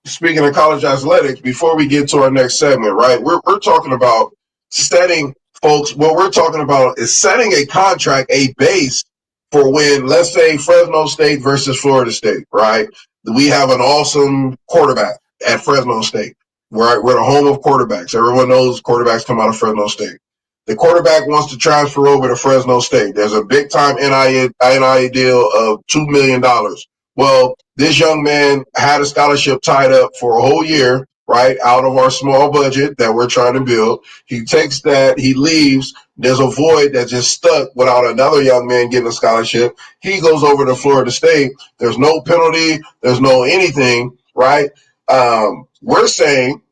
Speaker 2: Speaking of college athletics, before we get to our next segment, right, we're talking about setting, folks, what we're talking about is setting a contract, a base for when, let's say, Fresno State versus Florida State, right? We have an awesome quarterback at Fresno State. We're the home of quarterbacks. Everyone knows quarterbacks come out of Fresno State. The quarterback wants to transfer over to Fresno State. There's a big time NIL deal of $2 million. Well, this young man had a scholarship tied up for a whole year, right, out of our small budget that we're trying to build. He takes that, he leaves. There's a void that just stuck without another young man getting a scholarship. He goes over to Florida State. There's no penalty. There's no anything, right? We're saying,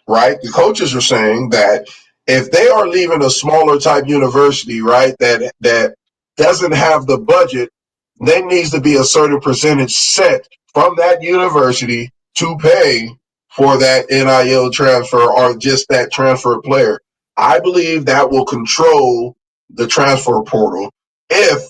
Speaker 2: right, the coaches are saying that if they are leaving a smaller type university, right, that doesn't have the budget, there needs to be a certain percentage set from that university to pay for that NIL transfer or just that transfer player. I believe that will control the transfer portal if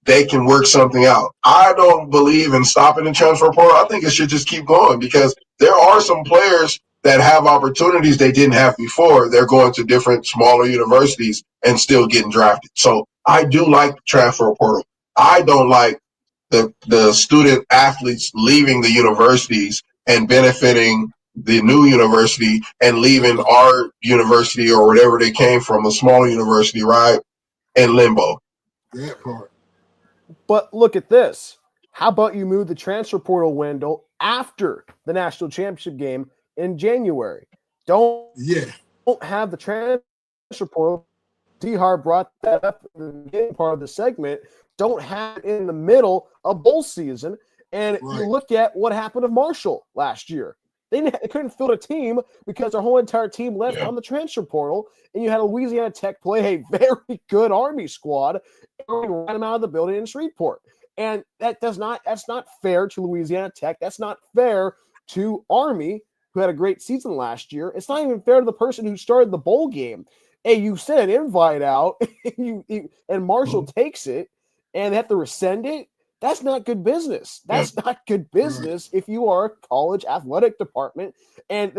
Speaker 2: they can work something out. I don't believe in stopping the transfer portal. I think it should just keep going because there are some players that have opportunities they didn't have before. They're going to different smaller universities and still getting drafted. So I do like the transfer portal. I don't like the student athletes leaving the universities and benefiting the new university and leaving our university or whatever they came from, a smaller university, right, in limbo.
Speaker 1: That part.
Speaker 3: But look at this. How about you move the transfer portal window after the national championship game in January? Don't have the transfer portal. D-Harv brought that up in the beginning part of the segment. Don't have it in the middle of bowl season. And you look at what happened to Marshall last year. They couldn't field a team because their whole entire team left on the transfer portal. And you had Louisiana Tech play a very good Army squad and ran them out of the building in Shreveport. And that's not fair to Louisiana Tech. That's not fair to Army, who had a great season last year. It's not even fair to the person who started the bowl game. Hey, you sent an invite out, and Marshall takes it, and they have to rescind it. That's not good business. That's not good business if you are a college athletic department. And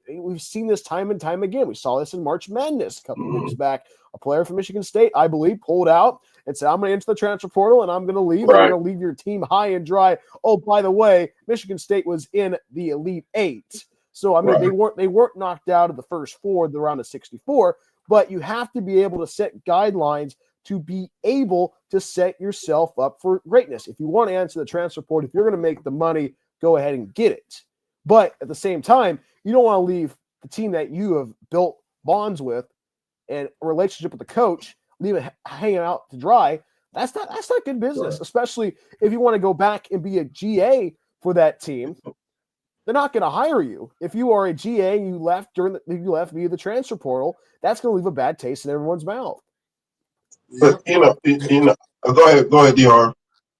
Speaker 3: we've seen this time and time again. We saw this in March Madness a couple of weeks back. A player from Michigan State, I believe, pulled out and said, I'm going to enter the transfer portal and I'm going to leave. I'm going to leave your team high and dry. Oh, by the way, Michigan State was in the Elite Eight. So, I mean, they weren't knocked out of the first four, the round of 64, but you have to be able to set guidelines to be able to set yourself up for greatness. If you want to answer the transfer portal, if you're going to make the money, go ahead and get it. But at the same time, you don't want to leave the team that you have built bonds with and a relationship with the coach, leave it hanging out to dry. That's not good business, especially if you want to go back and be a GA for that team. They're not going to hire you. If you are a GA and you left via the transfer portal, that's going to leave a bad taste in everyone's mouth.
Speaker 2: But go ahead, D-Harv.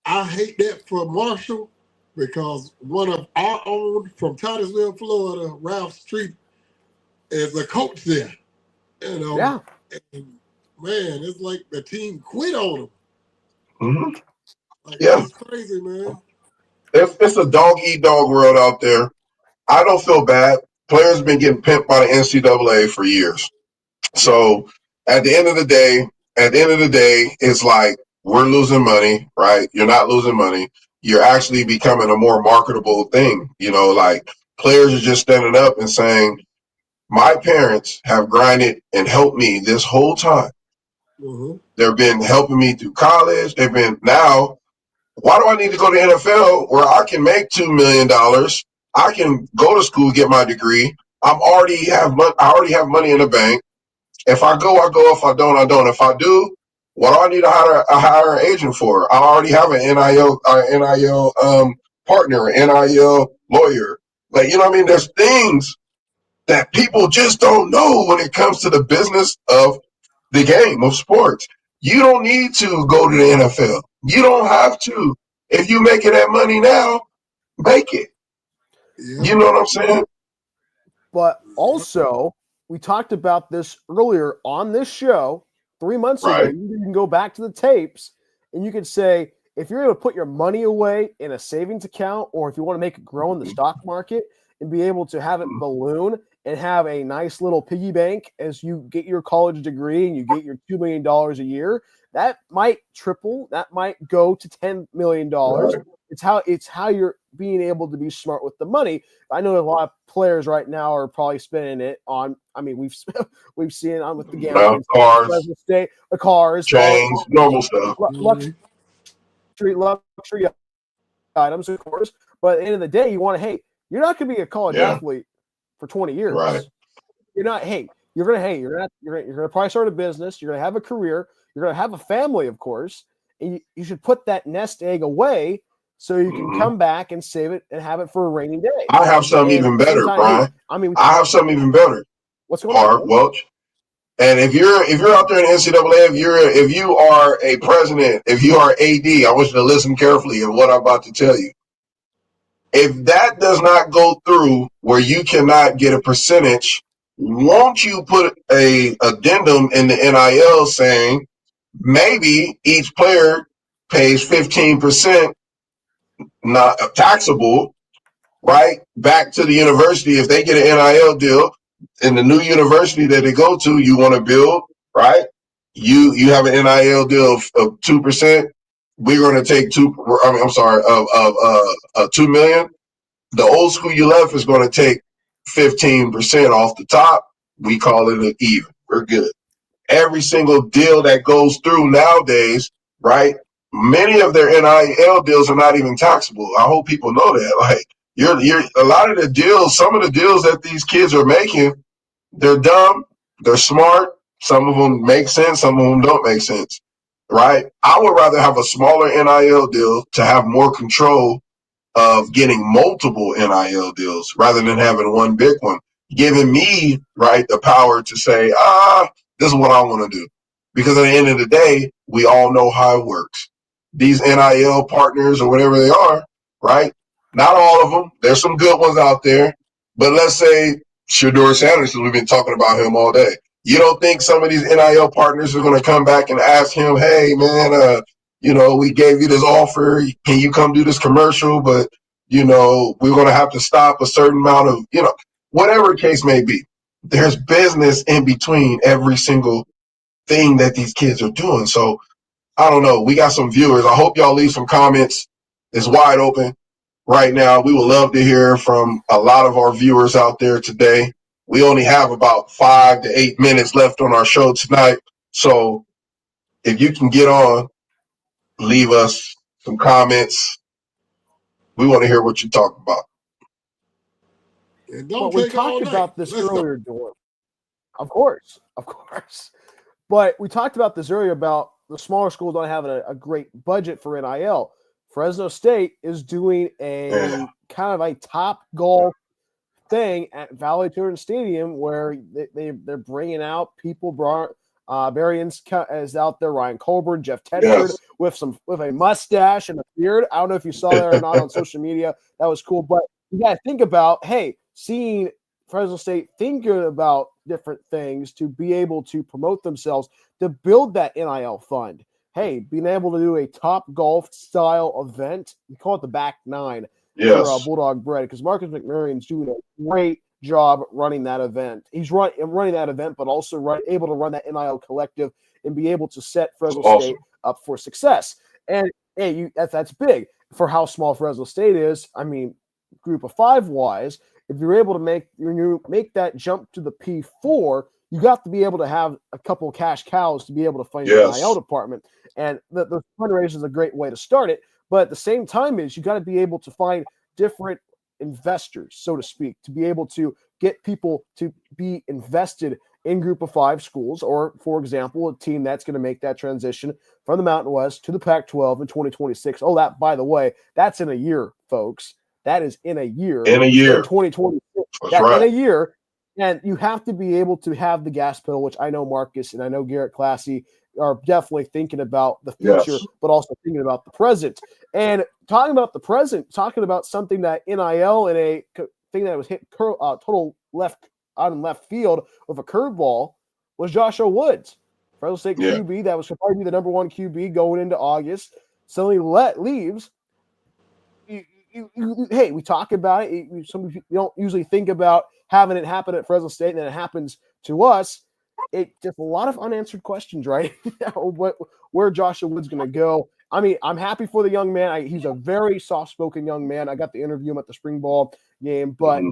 Speaker 1: I hate that for Marshall because one of our own from Titusville, Florida, Ralph Street, is a coach there. And, man, it's like the team quit on him.
Speaker 2: Mm-hmm.
Speaker 1: It's crazy, man.
Speaker 2: It's a dog-eat-dog world out there. I don't feel bad. Players have been getting pimped by the NCAA for years. So at the end of the day, it's like we're losing money, right? You're not losing money. You're actually becoming a more marketable thing. Like players are just standing up and saying, my parents have grinded and helped me this whole time. Mm-hmm. They've been helping me through college. Now, why do I need to go to the NFL where I can make $2 million? I can go to school, get my degree. I already have money in the bank. If I go, I go. If I don't, I don't. If I do, what do I need to hire an agent for? I already have an NIL partner, NIL lawyer. Like, you know what I mean? There's things that people just don't know when it comes to the business of the game of sports. You don't need to go to the NFL. You don't have to. If you making that money now, make it. Yeah. You know what I'm saying?
Speaker 3: But also, we talked about this earlier on this show 3 months ago. You can go back to the tapes and you can say, if you're going to put your money away in a savings account, or if you want to make it grow in the stock market and be able to have it balloon and have a nice little piggy bank as you get your college degree and you get your $2 million a year. That might triple. That might go to $10 million.
Speaker 2: Right.
Speaker 3: It's how you're being able to be smart with the money. I know a lot of players right now are probably spending it on. I mean, we've seen it on with the gambling,
Speaker 2: Cars,
Speaker 3: state, the cars,
Speaker 2: chains, normal stuff.
Speaker 3: Luxury items, of course. But at the end of the day, you want to. Hey, you're not going to be a college athlete for 20 years.
Speaker 2: Right.
Speaker 3: You're not. You're gonna probably start a business. You're gonna have a career. You're gonna have a family, of course. And you should put that nest egg away so you can come back and save it and have it for a rainy day.
Speaker 2: I have something even better, Brian. I have something even better.
Speaker 3: What's going on?
Speaker 2: Harv, Welch. And if you're out there in NCAA, if you are a president, if you are AD, I want you to listen carefully to what I'm about to tell you. If that does not go through where you cannot get a percentage, won't you put a addendum in the NIL saying maybe each player pays 15% not taxable, right, back to the university if they get an NIL deal in the new university that they go to, you want to build, right? You have an NIL deal of 2%. We're going to take $2 million. The old school you left is going to take 15% off the top. We call it an even. We're good. Every single deal that goes through nowadays, right? Many of their NIL deals are not even taxable. I hope people know that. Like you're a lot of the deals, some of the deals that these kids are making, they're dumb, they're smart. Some of them make sense, some of them don't make sense, right? I would rather have a smaller NIL deal to have more control of getting multiple NIL deals rather than having one big one, giving me, right, the power to say, this is what I want to do. Because at the end of the day, we all know how it works. These NIL partners or whatever they are, right? Not all of them. There's some good ones out there. But let's say Shedeur Sanders, we've been talking about him all day. You don't think some of these NIL partners are going to come back and ask him, hey, man, we gave you this offer. Can you come do this commercial? But, we're going to have to stop a certain amount of, whatever the case may be. There's business in between every single thing that these kids are doing. So I don't know. We got some viewers. I hope y'all leave some comments. It's wide open right now. We would love to hear from a lot of our viewers out there today. We only have about 5 to 8 minutes left on our show tonight. So if you can get on, leave us some comments. We want to hear what you're talking about.
Speaker 1: And don't
Speaker 3: Well,
Speaker 1: take
Speaker 3: we talked about this
Speaker 1: Let's
Speaker 3: earlier, Dorn. Of course. But we talked about this earlier about the smaller schools don't have a great budget for NIL. Fresno State is doing a kind of a top golf thing at Valley Touring Stadium where they're bringing out people. Varians is out there. Ryan Colburn, Jeff Tedford with a mustache and a beard. I don't know if you saw that or not on social media. That was cool. But you got to think about, seeing Fresno State thinking about different things to be able to promote themselves, to build that NIL fund. Being able to do a top golf style event, we call it the back nine for Bulldog Bread, because Marcus McMarion's doing a great job running that event. He's running that event, but also able to run that NIL collective and be able to set Fresno State up for success. And that's big for how small Fresno State is. I mean, group of five wise, if you're able to make that jump to the P4, you got to be able to have a couple of cash cows to be able to fund your NIL department. And the fundraiser is a great way to start it. But at the same time you got to be able to find different investors, so to speak, to be able to get people to be invested in group of five schools, or, for example, a team that's going to make that transition from the Mountain West to the Pac-12 in 2026. Oh, that, by the way, that's in a year, folks. That is in a year.
Speaker 2: In
Speaker 3: 2026.
Speaker 2: That's right.
Speaker 3: In a year. And you have to be able to have the gas pedal, which I know Marcus and I know Garrett Classy are definitely thinking about the future, but also thinking about the present. And talking about the present, talking about something that NIL and a thing that was hit total left field with a curveball was Joshua Woods, Fresno State QB that was probably the number one QB going into August. Suddenly leaves. hey, we talk about it. Some people don't usually think about having it happen at Fresno State, and then it happens to us. It just a lot of unanswered questions, right? Where Joshua Wood's going to go. I mean, I'm happy for the young man. He's a very soft-spoken young man. I got to interview him at the spring ball game, but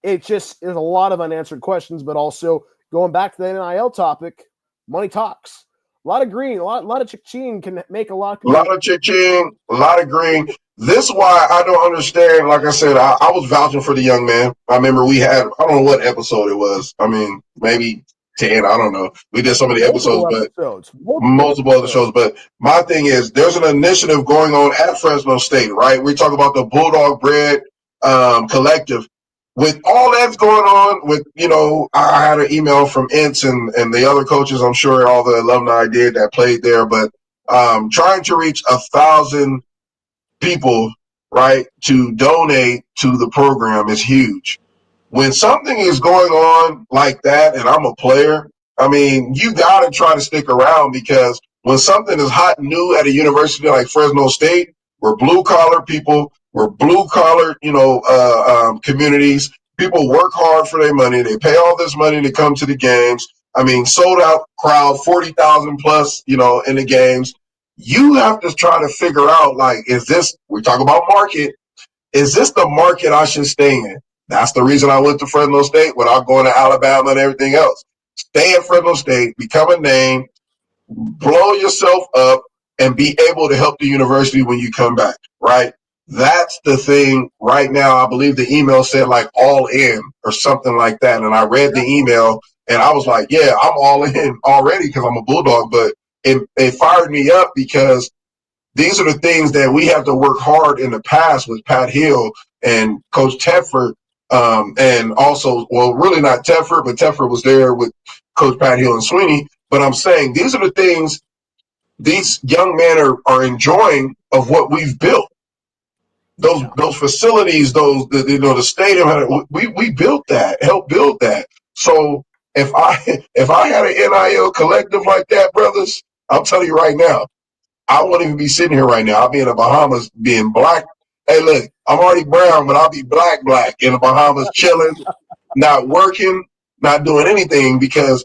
Speaker 3: there's a lot of unanswered questions. But also going back to the NIL topic, money talks. A lot of green, a lot of chick-ching can make a lot of people.
Speaker 2: A lot of chick-ching, a lot of green. This is why I don't understand. Like I said, I was vouching for the young man. I remember we had, I don't know what episode it was. I mean, maybe 10, I don't know. We did so many episodes, multiple other shows. But my thing is, there's an initiative going on at Fresno State, right? We talk about the Bulldog Bread Collective. With all that's going on, with, I had an email from Ince and the other coaches, I'm sure all the alumni did that played there, but trying to reach 1,000 people, right, to donate to the program is huge. When something is going on like that, and I'm a player, I mean, you got to try to stick around, because when something is hot and new at a university like Fresno State, we're blue-collar people, we're blue-collar, communities. People work hard for their money. They pay all this money to come to the games. I mean, sold-out crowd, 40,000 plus, in the games. You have to try to figure out, like, we talk about market, is this the market I should stay in? That's the reason I went to Fresno State without going to Alabama and everything else. Stay at Fresno State, become a name, blow yourself up, and be able to help the university when you come back, right? That's the thing right now. I believe the email said like all in or something like that. And I read the email and I was like, yeah, I'm all in already because I'm a Bulldog. But it fired me up because these are the things that we have to work hard in the past with Pat Hill and Coach Tedford. And also, well, really not Tedford, but Tedford was there with Coach Pat Hill and Sweeney. But I'm saying these are the things these young men are enjoying of what we've built. Those facilities, the stadium, we built that, helped build that. So if I had an NIL collective like that, brothers, I'm telling you right now, I wouldn't even be sitting here right now. I'll be in the Bahamas being black. Hey, look, I'm already brown, but I'll be black in the Bahamas chilling, not working, not doing anything, because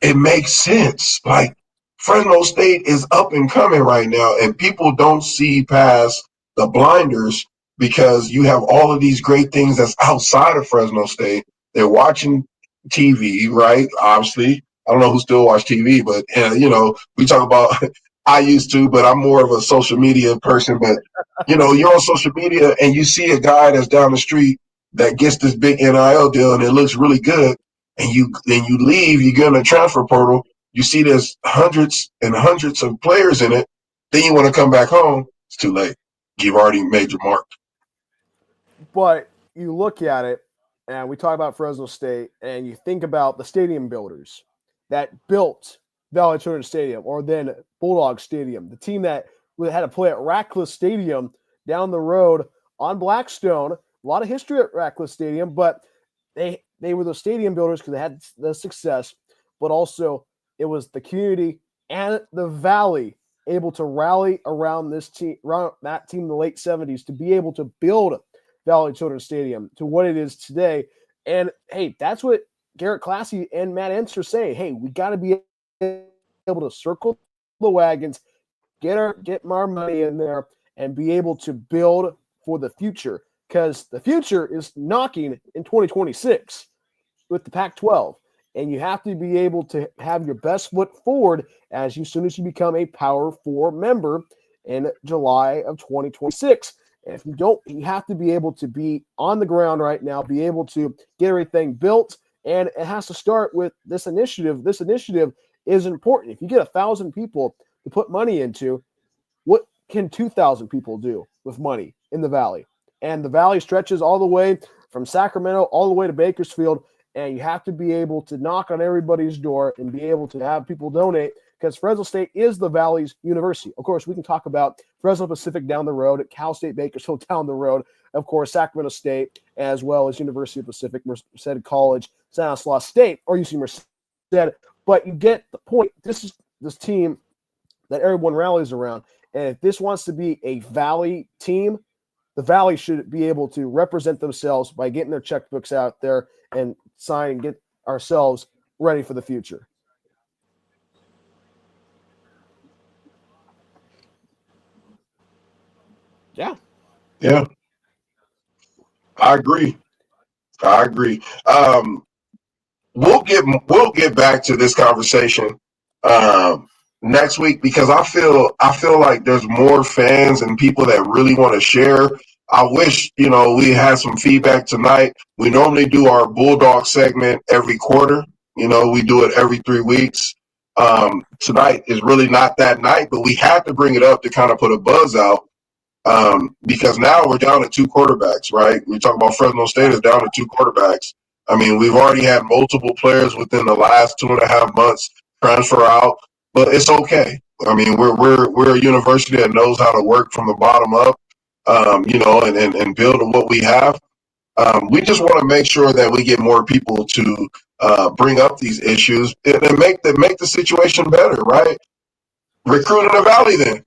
Speaker 2: it makes sense. Like, Fresno State is up and coming right now, and people don't see past the blinders because you have all of these great things that's outside of Fresno State. They're watching TV, right? Obviously, I don't know who still watch TV, but we talk about. I used to, but I'm more of a social media person. But you're on social media and you see a guy that's down the street that gets this big NIL deal and it looks really good, and you leave, you get in a transfer portal, you see there's hundreds and hundreds of players in it, then you want to come back home, it's too late. You've already made your mark.
Speaker 3: But you look at it, and we talk about Fresno State, and you think about the stadium builders that built Valley Children's Stadium, or then Bulldog Stadium, the team that had to play at Ratcliffe Stadium down the road on Blackstone. A lot of history at Ratcliffe Stadium, but they were the stadium builders because they had the success, but also it was the community and the Valley able to rally around this team, around that team in the late 70s, to be able to build Valley Children's Stadium to what it is today. And hey, that's what Garrett Classy and Matt Entz are saying. Hey, we got to be able to circle the wagons, get our money in there, and be able to build for the future, because the future is knocking in 2026 with the Pac-12, and you have to be able to have your best foot forward as soon as you become a Power 4 member in July of 2026. And if you don't, you have to be able to be on the ground right now, be able to get everything built, and it has to start with this initiative. This initiative is important. If you get 1,000 people to put money into, what can 2,000 people do with money in the Valley? And the Valley stretches all the way from Sacramento all the way to Bakersfield, and you have to be able to knock on everybody's door and be able to have people donate, because Fresno State is the Valley's university. Of course, we can talk about Fresno Pacific down the road, Cal State Bakersfield down the road, of course, Sacramento State, as well as University of Pacific, Merced College, Stanislaus State, or UC Merced. But you get the point. This is this team that everyone rallies around. And if this wants to be a Valley team, the Valley should be able to represent themselves by getting their checkbooks out there and sign and get ourselves ready for the future. Yeah.
Speaker 2: Yeah. I agree. We'll get back to this conversation next week, because I feel like there's more fans and people that really want to share. I wish, we had some feedback tonight. We normally do our Bulldog segment every quarter. We do it every 3 weeks. Tonight is really not that night, but we had to bring it up to kind of put a buzz out. Because now we're down to 2 quarterbacks, right? We talk about Fresno State is down to 2 quarterbacks. I mean, we've already had multiple players within the last 2.5 months transfer out, but it's okay. I mean, we're a university that knows how to work from the bottom up, and build on what we have. We just want to make sure that we get more people to bring up these issues and make the situation better, right? Recruit in the Valley, then.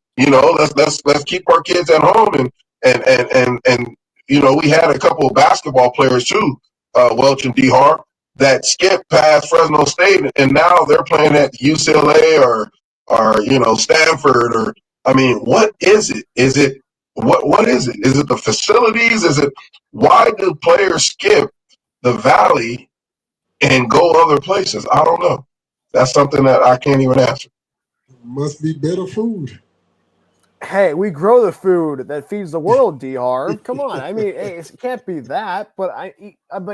Speaker 2: Let's keep our kids at home, and we had a couple of basketball players too, Welch and Harv, that skipped past Fresno State, and now they're playing at UCLA or Stanford, or I mean, what is it? Is it what is it? Is it the facilities? Is it why do players skip the Valley and go other places? I don't know. That's something that I can't even answer.
Speaker 1: Must be better food.
Speaker 3: Hey, we grow the food that feeds the world, Harv. Come on. I mean, it can't be that. But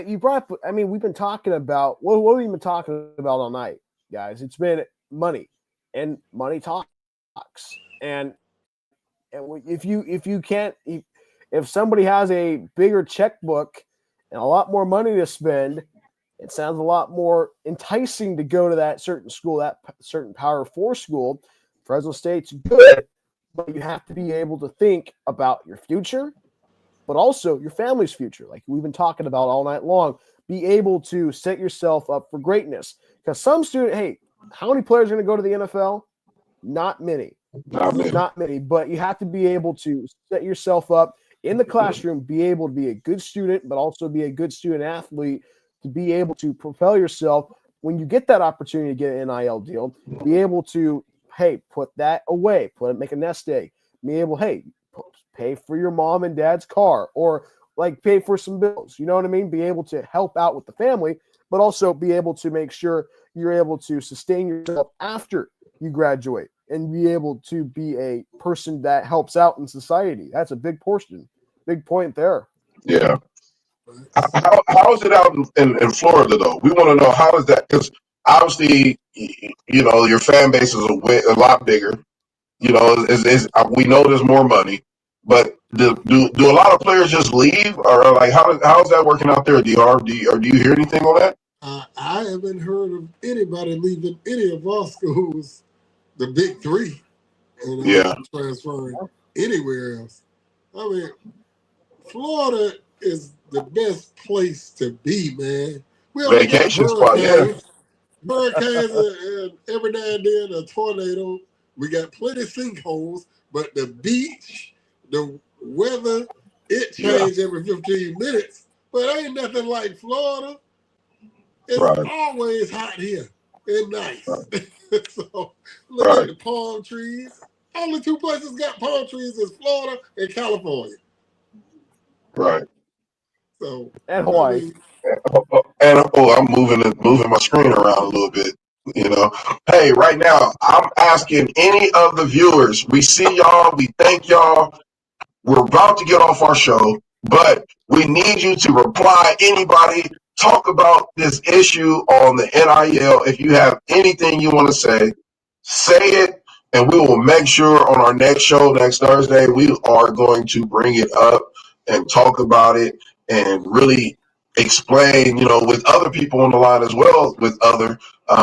Speaker 3: you brought up, I mean, we've been talking about, what have we been talking about all night, guys? It's been money, and money talks. And if somebody has a bigger checkbook and a lot more money to spend, it sounds a lot more enticing to go to that certain school, that certain Power 4 school. Fresno State's good, but you have to be able to think about your future, but also your family's future, like we've been talking about all night long. Be able to set yourself up for greatness. Because some student, hey, how many players are going to go to the NFL? Not many. Not many. But you have to be able to set yourself up in the classroom, be able to be a good student, but also be a good student athlete, to be able to propel yourself when you get that opportunity to get an NIL deal, be able to, hey, put that away, make a nest egg, be able, hey, pay for your mom and dad's car, or like pay for some bills, you know what I mean? Be able to help out with the family, but also be able to make sure you're able to sustain yourself after you graduate and be able to be a person that helps out in society. That's a big point there.
Speaker 2: Yeah. How is it out in Florida, though? We want to know, how is that? Because obviously, your fan base is a lot bigger. We know there's more money, but do a lot of players just leave, or like how is that working out there, Harv? Do you hear anything on that?
Speaker 1: I haven't heard of anybody leaving any of our schools, the big 3, and transferring anywhere else. I mean, Florida is the best place to be, man. We only got hurricanes, and every now and then a tornado. We got plenty of sinkholes, but the beach, the weather, it changes every 15 minutes. But ain't nothing like Florida. It's always hot here and nice. Right. So look at the palm trees. Only 2 places got palm trees is Florida and California.
Speaker 2: Right.
Speaker 1: So
Speaker 3: and Hawaii.
Speaker 2: I'm moving my screen around a little bit. Hey, right now I'm asking any of the viewers. We see y'all. We thank y'all. We're about to get off our show, but we need you to reply. Anybody, talk about this issue on the NIL. If you have anything you want to say it, and we will make sure on our next show next Thursday we are going to bring it up and talk about it and really explain, with other people on the line as well, with other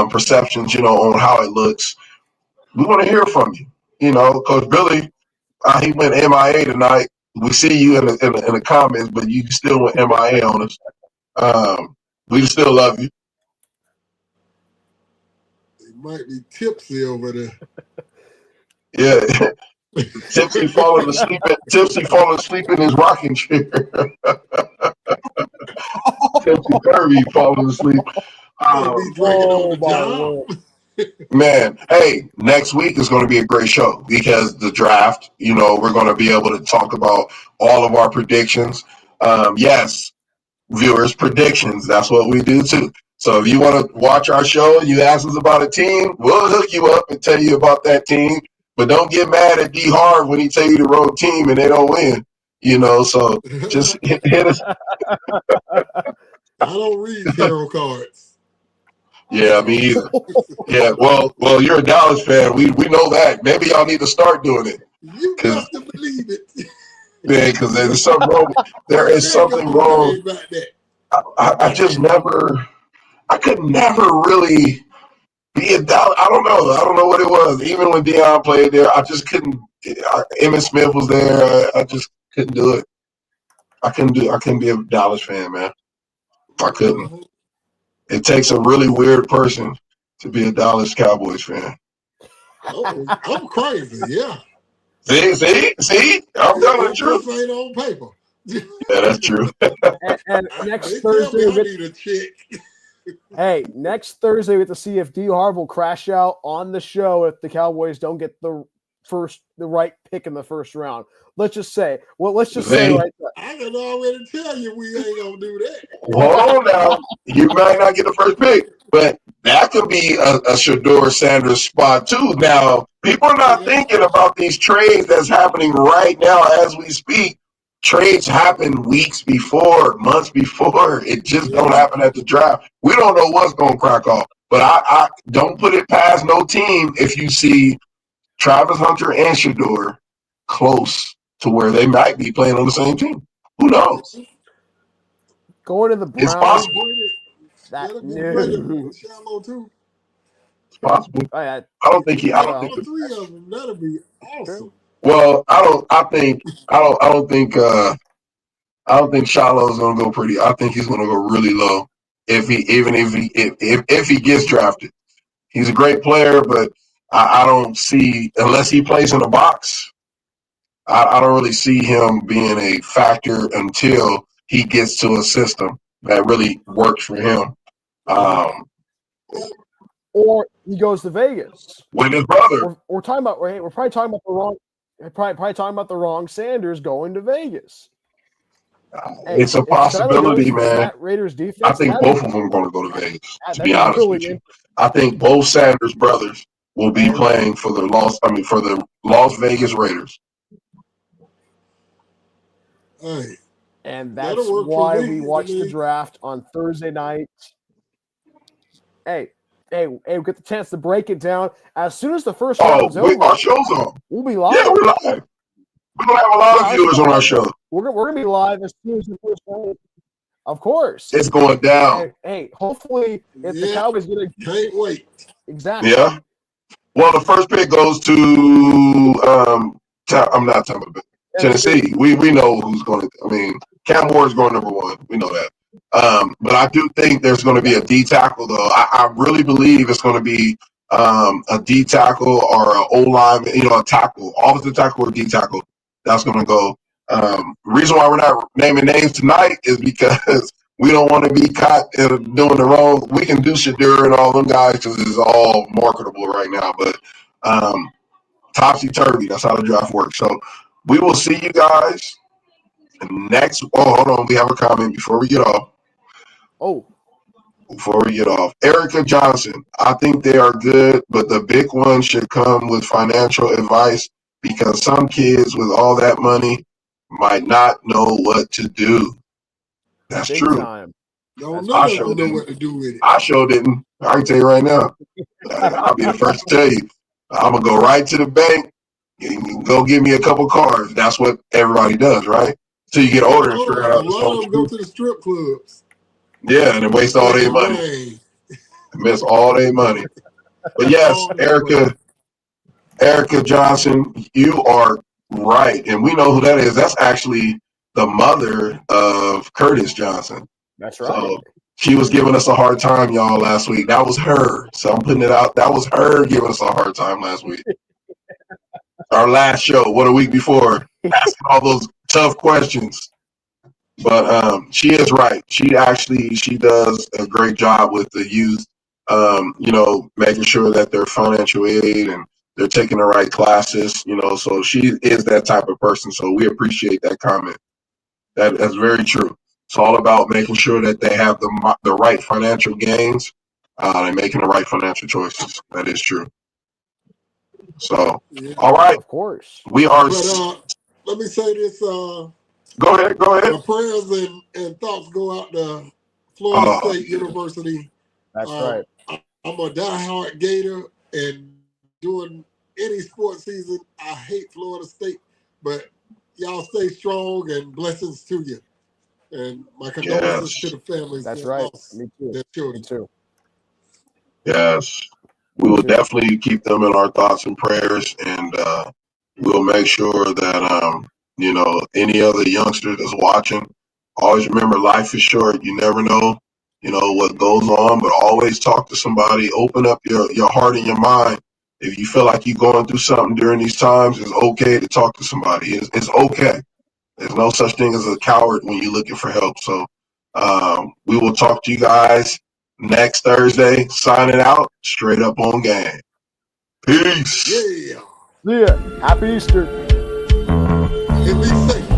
Speaker 2: perceptions, on how it looks. We want to hear from you, Coach Billy. He went MIA tonight. We see you in the comments, but you still went MIA on us. We still love you.
Speaker 1: They might be tipsy over there.
Speaker 2: Yeah. Tipsy falling asleep in his rocking chair. Tipsy Kirby falling asleep.
Speaker 1: Be drinking on the job.
Speaker 2: Man, hey, next week is going to be a great show because the draft, we're going to be able to talk about all of our predictions. Yes, viewers, predictions. That's what we do too. So if you want to watch our show and you ask us about a team, we'll hook you up and tell you about that team. But don't get mad at D Harv when he tell you the wrong team and they don't win. So just hit us.
Speaker 1: I don't read tarot cards.
Speaker 2: Yeah, me either. Yeah, well, you're a Dallas fan. We know that. Maybe y'all need to start doing it.
Speaker 1: You got to believe it.
Speaker 2: Yeah, because there's something wrong. There is something wrong.
Speaker 1: About that.
Speaker 2: I could never really be a Dallas. I don't know what it was. Even when Deion played there, I just couldn't. Emmitt Smith was there. I just couldn't do it. I couldn't be a Dallas fan, man. I couldn't. It takes a really weird person to be a Dallas Cowboys fan.
Speaker 1: Oh, I'm crazy, yeah.
Speaker 2: See? I'm telling the truth.
Speaker 1: Ain't on paper.
Speaker 2: Yeah, that's true.
Speaker 3: and next Thursday,
Speaker 1: I need a check.
Speaker 3: Hey, next Thursday we get to see if D Harv will crash out on the show if the Cowboys don't get the right pick in the first round. Let's just say right there.
Speaker 1: I can already tell you we ain't gonna do that.
Speaker 2: Hold on now. You might not get the first pick, but that could be a Shedeur Sanders spot too. Now, people are not thinking about these trades that's happening right now as we speak. Trades happen weeks before, months before. It just don't happen at the draft. We don't know what's gonna crack off. But I don't put it past no team if you see Travis Hunter and Shedeur close to where they might be playing on the same team. Who knows?
Speaker 3: Going to the Browns.
Speaker 2: It's possible. It's possible. I don't think he. I don't think.
Speaker 1: Three of them. That'll be awesome.
Speaker 2: Well, I don't think Shiloh's gonna go pretty. I think he's gonna go really low if he gets drafted. He's a great player, but I don't see, unless he plays in the box, I don't really see him being a factor until he gets to a system that really works for him.
Speaker 3: Or he goes to Vegas
Speaker 2: with his brother.
Speaker 3: We're probably talking about the wrong. Probably talking about the wrong Sanders going to Vegas.
Speaker 2: It's a possibility, man.
Speaker 3: Raiders defense.
Speaker 2: I think both of them are going to go to Vegas. To be honest with you, I think both Sanders brothers will be playing for the Las Vegas Raiders.
Speaker 1: Hey,
Speaker 3: and that's why we watch the draft on Thursday night. Hey, we get the chance to break it down as soon as the first round's over.
Speaker 2: Our show's on.
Speaker 3: We'll be live.
Speaker 2: Yeah, we're live. We're gonna have a lot of viewers on our show.
Speaker 3: We're gonna be live as soon as the first round. Of course,
Speaker 2: it's going down.
Speaker 3: Hey, hopefully, if the Cowboys get
Speaker 1: can't wait.
Speaker 3: Exactly.
Speaker 2: Yeah. Well, the first pick goes to I'm not talking about Tennessee. We know who's going to. I mean, Cam Ward's going number one. We know that. But I do think there's going to be a D tackle, though. I really believe it's going to be a D tackle or an O line, a tackle, offensive tackle or D tackle. That's going to go. Reason why we're not naming names tonight is because we don't want to be caught doing the wrong. We can do Shedeur and all them guys because it's all marketable right now. But topsy-turvy, that's how the draft works. So we will see you guys next. Oh, hold on. We have a comment before we get off. Before we get off. Erica Johnson, I think they are good, but the big one should come with financial advice because some kids with all that money might not know what to do. That's big true.
Speaker 1: Don't know what to do with it.
Speaker 2: I sure didn't. I can tell you right now. I'll be the first to tell you. I'm going to go right to the bank and go give me a couple cards. That's what everybody does, right? Till you get older and figure out.
Speaker 1: A lot of them go to the strip clubs.
Speaker 2: Yeah, and then waste all their money. Miss all their money. But yes, Erica Johnson, you are right. And we know who that is. That's actually the mother of Curtis Johnson.
Speaker 3: That's right.
Speaker 2: So she was giving us a hard time, y'all, last week. That was her. So I'm putting it out. That was her giving us a hard time last week. our last show, a week before, asking all those tough questions. But she is right. She does a great job with the youth, making sure that they're financial aid and they're taking the right classes, so she is that type of person. So we appreciate that comment. That's very true. It's all about making sure that they have the right financial gains and making the right financial choices. That is true. So,
Speaker 1: Yeah.
Speaker 2: all right.
Speaker 3: Of course.
Speaker 2: We are.
Speaker 1: But let me say this.
Speaker 2: Go ahead.
Speaker 1: My prayers and thoughts go out to Florida State University.
Speaker 3: That's right.
Speaker 1: I'm a diehard Gator, and during any sports season, I hate Florida State, but y'all stay strong and blessings to you. And my condolences to the families.
Speaker 3: That's
Speaker 1: that
Speaker 3: right.
Speaker 1: lost
Speaker 3: Me too.
Speaker 1: their children.
Speaker 3: Me too.
Speaker 2: Yes. We will definitely keep them in our thoughts and prayers, and we'll make sure that, any other youngster that's watching, always remember life is short. You never know, what goes on, but always talk to somebody. Open up your heart and your mind. If you feel like you're going through something during these times, it's okay to talk to somebody. It's okay. There's no such thing as a coward when you're looking for help. So we will talk to you guys next Thursday. Signing out, straight up on game. Peace.
Speaker 1: Yeah.
Speaker 3: See ya. Happy Easter.
Speaker 1: And be safe.